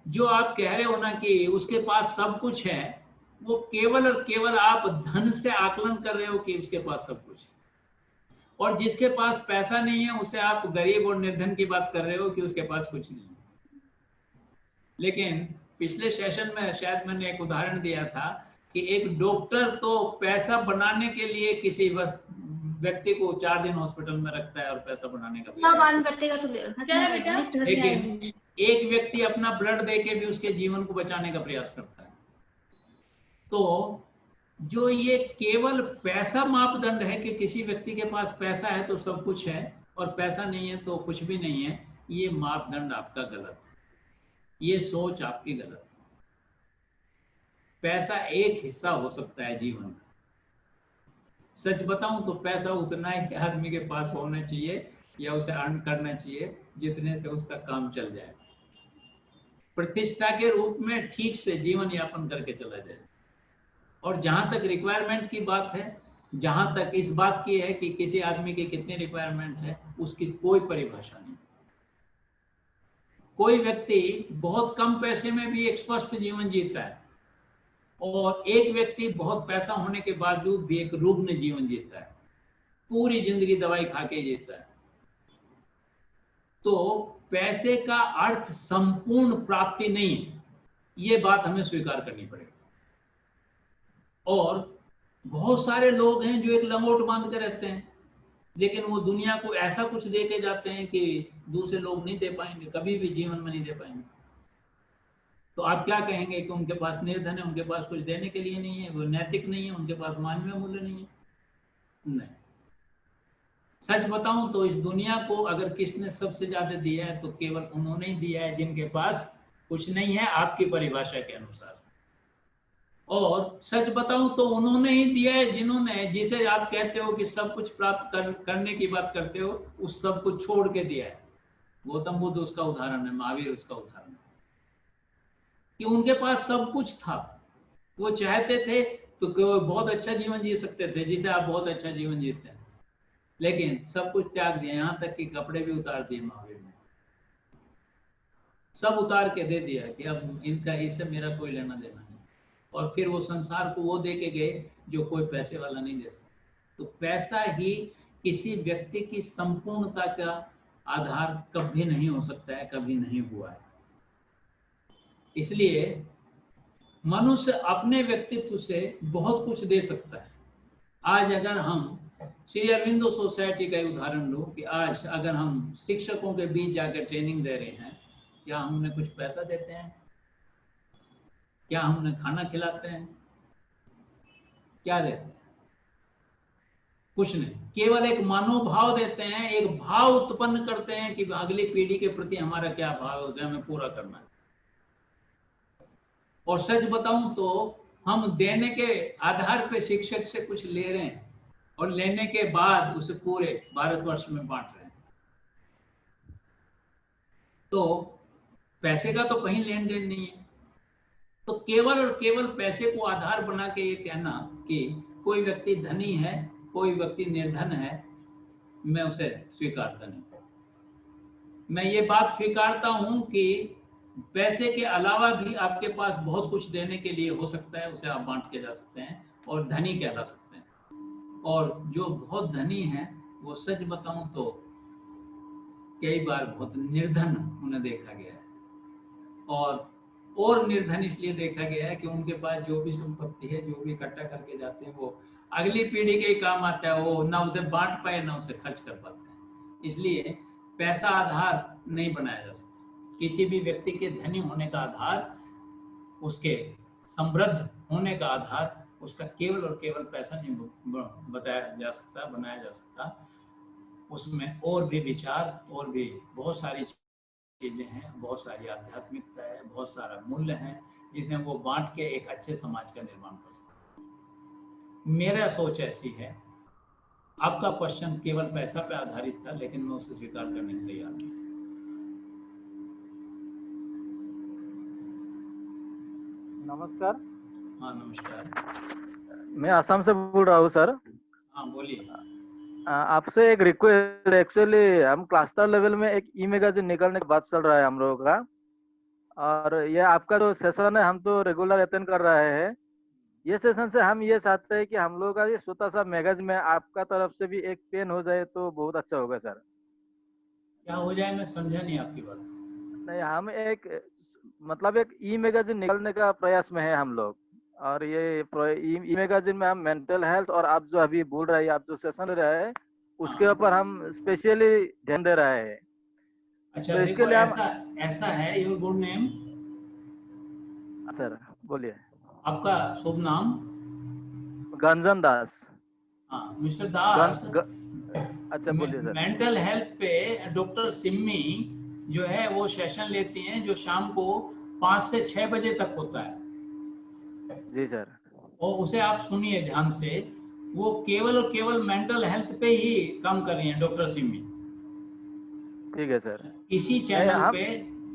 जो आप कह रहे हो ना कि उसके पास सब कुछ है, वो केवल और केवल आप धन से आकलन कर रहे हो कि उसके पास सब कुछ है, और जिसके पास पैसा नहीं है उसे आप गरीब और निर्धन की बात कर रहे हो कि उसके पास कुछ नहीं है। लेकिन पिछले सेशन में शायद मैंने एक उदाहरण दिया था कि एक डॉक्टर तो पैसा बनाने के लिए किसी व्यक्ति को 4 दिन हॉस्पिटल में रखता है और पैसा बनाने का, लेकिन एक व्यक्ति अपना ब्लड देके भी उसके जीवन को बचाने का प्रयास करता है। तो जो ये केवल पैसा मापदंड है कि किसी व्यक्ति के पास पैसा है तो सब कुछ है और पैसा नहीं है तो कुछ भी नहीं है, ये मापदंड आपका गलत है, ये सोच आपकी गलत है। पैसा एक हिस्सा हो सकता है जीवन का। सच बताऊं तो पैसा उतना ही आदमी के पास होना चाहिए या उसे अर्न करना चाहिए जितने से उसका काम चल जाए, प्रतिष्ठा के रूप में ठीक से जीवन यापन करके चला जाए। और जहां तक रिक्वायरमेंट की बात है, जहां तक इस बात की है कि किसी आदमी की कितनी रिक्वायरमेंट है, उसकी कोई परिभाषा नहीं। कोई व्यक्ति बहुत कम पैसे में भी एक स्वस्थ जीवन जीता है और एक व्यक्ति बहुत पैसा होने के बावजूद भी एक रुग्ण जीवन जीता है, पूरी जिंदगी दवाई खा के जीता है। तो पैसे का अर्थ संपूर्ण प्राप्ति नहीं है, ये बात हमें स्वीकार करनी पड़ेगी। और बहुत सारे लोग हैं जो एक लंगोट बांध के रहते हैं, लेकिन वो दुनिया को ऐसा कुछ दे के जाते हैं कि दूसरे लोग नहीं दे पाएंगे, कभी भी जीवन में नहीं दे पाएंगे। तो आप क्या कहेंगे कि उनके पास निर्धन है, उनके पास कुछ देने के लिए नहीं है, वो नैतिक नहीं है, उनके पास मानवीय मूल्य नहीं है? नहीं। सच बताऊं तो इस दुनिया को अगर किसने सबसे ज्यादा दिया है तो केवल उन्होंने ही दिया है जिनके पास कुछ नहीं है, आपकी परिभाषा के अनुसार। और सच बताऊं तो उन्होंने ही दिया है जिन्होंने, जिसे आप कहते हो कि सब कुछ प्राप्त करने की बात करते हो, उस सब कुछ छोड़ के दिया है। गौतम बुद्ध उसका उदाहरण है, महावीर उसका उदाहरण है कि उनके पास सब कुछ था, वो चाहते थे तो बहुत अच्छा जीवन जी सकते थे, जिसे आप बहुत अच्छा जीवन जीते हैं, लेकिन सब कुछ त्याग दिया, यहाँ तक कि कपड़े भी उतार दिए महावीर ने, सब उतार के दे दिया कि अब इनका इससे मेरा कोई लेना देना नहीं। और फिर वो संसार को वो दे के गए जो कोई पैसे वाला नहीं दे सकता। तो पैसा ही किसी व्यक्ति की संपूर्णता का आधार कभी नहीं हो सकता है, कभी नहीं हुआ है। इसलिए मनुष्य अपने व्यक्तित्व से बहुत कुछ दे सकता है। आज अगर हम श्री अरविंदो सोसाइटी का उदाहरण लो कि आज अगर हम शिक्षकों के बीच जाकर ट्रेनिंग दे रहे हैं, क्या हम उन्हें कुछ पैसा देते हैं? क्या हम उन्हें खाना खिलाते हैं? क्या देते हैं? कुछ नहीं, केवल एक मनोभाव देते हैं, एक भाव उत्पन्न करते हैं कि अगली पीढ़ी के प्रति हमारा क्या भाव है, उसे हमें पूरा करना है। और सच बताऊं तो हम देने के आधार पे शिक्षक से कुछ ले रहे हैं और लेने के बाद उसे पूरे भारतवर्ष में बांट रहे हैं। तो पैसे का तो कहीं लेन देन नहीं है। तो केवल और केवल पैसे को आधार बना के ये कहना कि कोई व्यक्ति धनी है, कोई व्यक्ति निर्धन है, मैं उसे स्वीकारता नहीं। मैं ये बात स्वीकारता हूं कि पैसे के अलावा भी आपके पास बहुत कुछ देने के लिए हो सकता है, उसे आप बांट के जा सकते हैं और धनी कहला सकते हैं। और जो बहुत धनी है वो सच बताऊं तो कई बार बहुत निर्धन उन्हें देखा गया है। और और निर्धन इसलिए देखा गया है कि उनके पास जो भी संपत्ति है, जो भी इकट्ठा करके जाते हैं, वो अगली पीढ़ी के ही काम आता है। वो ना उसे बांट पाए ना उसे खर्च कर पाते हैं। इसलिए पैसा आधार नहीं बनाया जा सकता। किसी भी व्यक्ति के धनी होने का आधार, उसके समृद्ध होने का आधार उसका केवल और केवल पैसा नहीं बताया जा सकता, बनाया जा सकता। उसमें और भी विचार, और भी बहुत सारी चीजें हैं, बहुत सारी आध्यात्मिकता है, बहुत सारा मूल्य है, जिन्हें वो बांट के एक अच्छे समाज का निर्माण कर सकते हैं। मेरा सोच ऐसी है। आपका क्वेश्चन केवल पैसा पे आधारित था, लेकिन मैं उसे स्वीकार करने को तैयार हूं। नमस्कार। हाँ नमस्कार। मैं असम से बोल रहा हूँ सर। हाँ बोलिए। आपसे एक रिक्वेस्ट, एक्चुअली हम क्लस्टर लेवल में एक ई मैगजीन निकालने की बात चल रहा है हम लोगों का, और ये आपका जो सेशन है हम तो रेगुलर अटेंड कर रहे हैं। ये सेशन से हम ये चाहते हैं कि हम लोगों का ये छोटा सा मैगजीन में आपका तरफ से भी एक पेन हो जाए तो बहुत अच्छा होगा सर। क्या हो जाए? मैं समझा नहीं आपकी बात। नहीं, हम एक मतलब एक ई मैगजीन निकालने का प्रयास में है हम लोग, और ये ई मैगजीन में हम मेंटल हेल्थ और आप जो अभी बोल रहे हैं, आप जो सेशन ले रहे हैं उसके ऊपर हम स्पेशली ध्यान दे रहे हैं। अच्छा तो देखो, इसके लिए हम ऐसा है। Your good name? सर बोलिए। आपका शुभ नाम? गंजन दास। हाँ मिस्टर दास। अच्छा बोलिए सर। मेंटल हेल्थ पे डॉक्टर सिम्मी जो है वो सेशन लेती हैं, जो शाम को 5 से 6 बजे तक होता है। जी सर। और उसे आप सुनिए ध्यान से। वो केवल और केवल मेंटल हेल्थ पे ही काम कर रही हैं डॉक्टर सिम्मी। ठीक है सर। इसी चैनल पे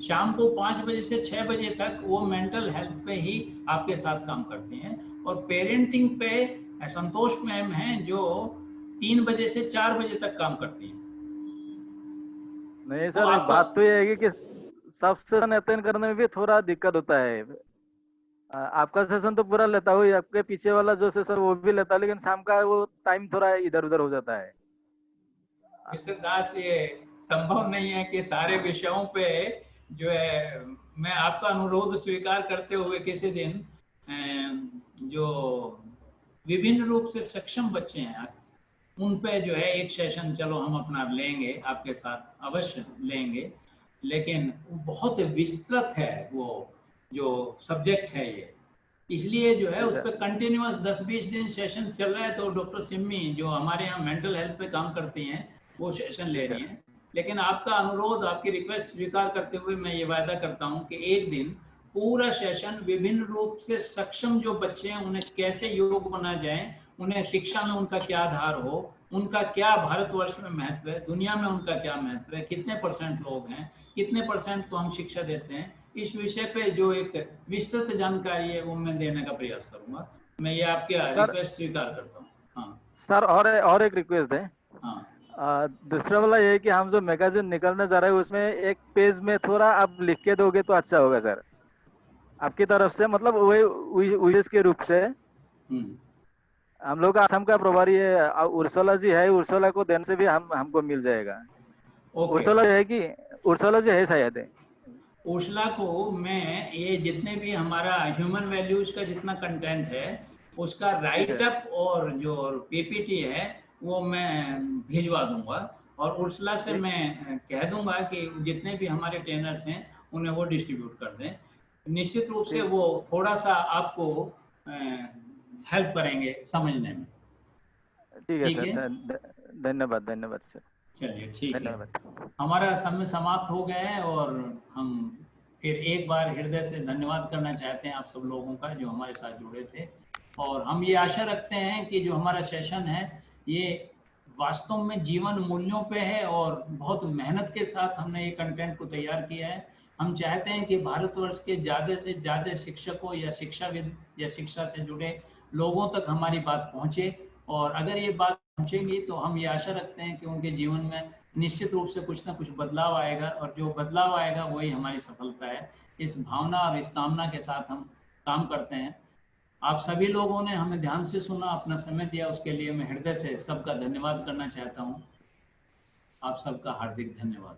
शाम को 5 बजे से 6 बजे तक वो मेंटल हेल्थ पे ही आपके साथ काम करते हैं। और पेरेंटिंग पे संतोष मैम हैं, जो 3 बजे से 4 बजे तक काम करती हैं। नहीं तो सर, आपका बात तो ये है कि सब सेशन अटेंड करने में भी थोड़ा दिक्कत होता है। आपका सेशन तो पूरा लेता हूँ, आपके पीछे वाला जो सेशन वो भी लेता है, लेकिन शाम का वो टाइम थोड़ा इधर उधर हो जाता है। मिस्टर दास, ये संभव नहीं है कि सारे विषयों पे जो है मैं आपका अनुरोध स्वीकार करते हुए किसी दिन जो विभिन्न रूप से सक्षम बच्चे हैं उन पे जो है एक सेशन चलो हम अपना लेंगे, आपके साथ अवश्य लेंगे। लेकिन बहुत विस्तृत है वो जो सब्जेक्ट है ये, इसलिए जो है उस पर कंटिन्यूअस 10-20 दिन सेशन चल रहा है। तो डॉक्टर सिम्मी जो हमारे यहाँ मेंटल हेल्थ पे काम करती हैं वो सेशन ले रही हैं। लेकिन आपका अनुरोध, आपकी रिक्वेस्ट स्वीकार करते हुए मैं ये वायदा करता हूँ कि एक दिन पूरा सेशन विभिन्न रूप से सक्षम जो बच्चे हैं उन्हें कैसे योग बना जाए, उन्हें शिक्षा में उनका क्या आधार हो, उनका क्या भारतवर्ष में महत्व है, दुनिया में उनका क्या महत्व है, कितने % लोग हैं, कितने % को हम शिक्षा देते हैं, इस विषय पे जो एक विस्तृत जानकारी है वो मैं देने का प्रयास करूंगा। मैं ये आपके रिक्वेस्ट स्वीकार करता हूँ। हाँ सर, और एक रिक्वेस्ट है। हाँ दूसरा वाला ये है कि हम जो मैगजीन निकालने जा रहे हैं उसमें एक पेज में थोड़ा आप लिख के दोगे तो अच्छा होगा सर, आपकी तरफ से, मतलब वही के रूप से। हम लोग असम का प्रभारी है उर्सला जी है, उर्सला को देने से भी हमको मिल जाएगा। उर्सला है कि उर्सला जी है शायद। उर्सला को मैं ये जितने भी हमारा ह्यूमन वैल्यूज का जितना कंटेंट है उसका राइट अप और जो पीपीटी है वो मैं भिजवा दूंगा। और उर्सला से मैं कह दूंगा कि जितने भी हमारे ट्रेनर्स हैं उन्हें वो डिस्ट्रीब्यूट कर दें। निश्चित रूप से वो थोड़ा सा आपको हेल्प करेंगे समझने में। ठीक है सर, धन्यवाद धन्यवाद सर। चलिए ठीक है, हमारा समय समाप्त हो गया है और हम फिर एक बार हृदय से धन्यवाद करना चाहते हैं आप सब लोगों का जो हमारे साथ जुड़े थे। और हम ये आशा रखते हैं कि जो हमारा सेशन है ये वास्तव में जीवन मूल्यों पे है और बहुत मेहनत के साथ हमने ये कंटेंट को तैयार किया है। हम चाहते हैं कि भारतवर्ष के ज़्यादा से ज़्यादा शिक्षकों या शिक्षाविद या शिक्षा से जुड़े लोगों तक हमारी बात पहुँचे। और अगर ये बात पहुँचेगी तो हम ये आशा रखते हैं कि उनके जीवन में निश्चित रूप से कुछ ना कुछ बदलाव आएगा, और जो बदलाव आएगा वही हमारी सफलता है। इस भावना और इस कामना के साथ हम काम करते हैं। आप सभी लोगों ने हमें ध्यान से सुना, अपना समय दिया, उसके लिए मैं हृदय से सबका धन्यवाद करना चाहता हूँ। आप सबका हार्दिक धन्यवाद।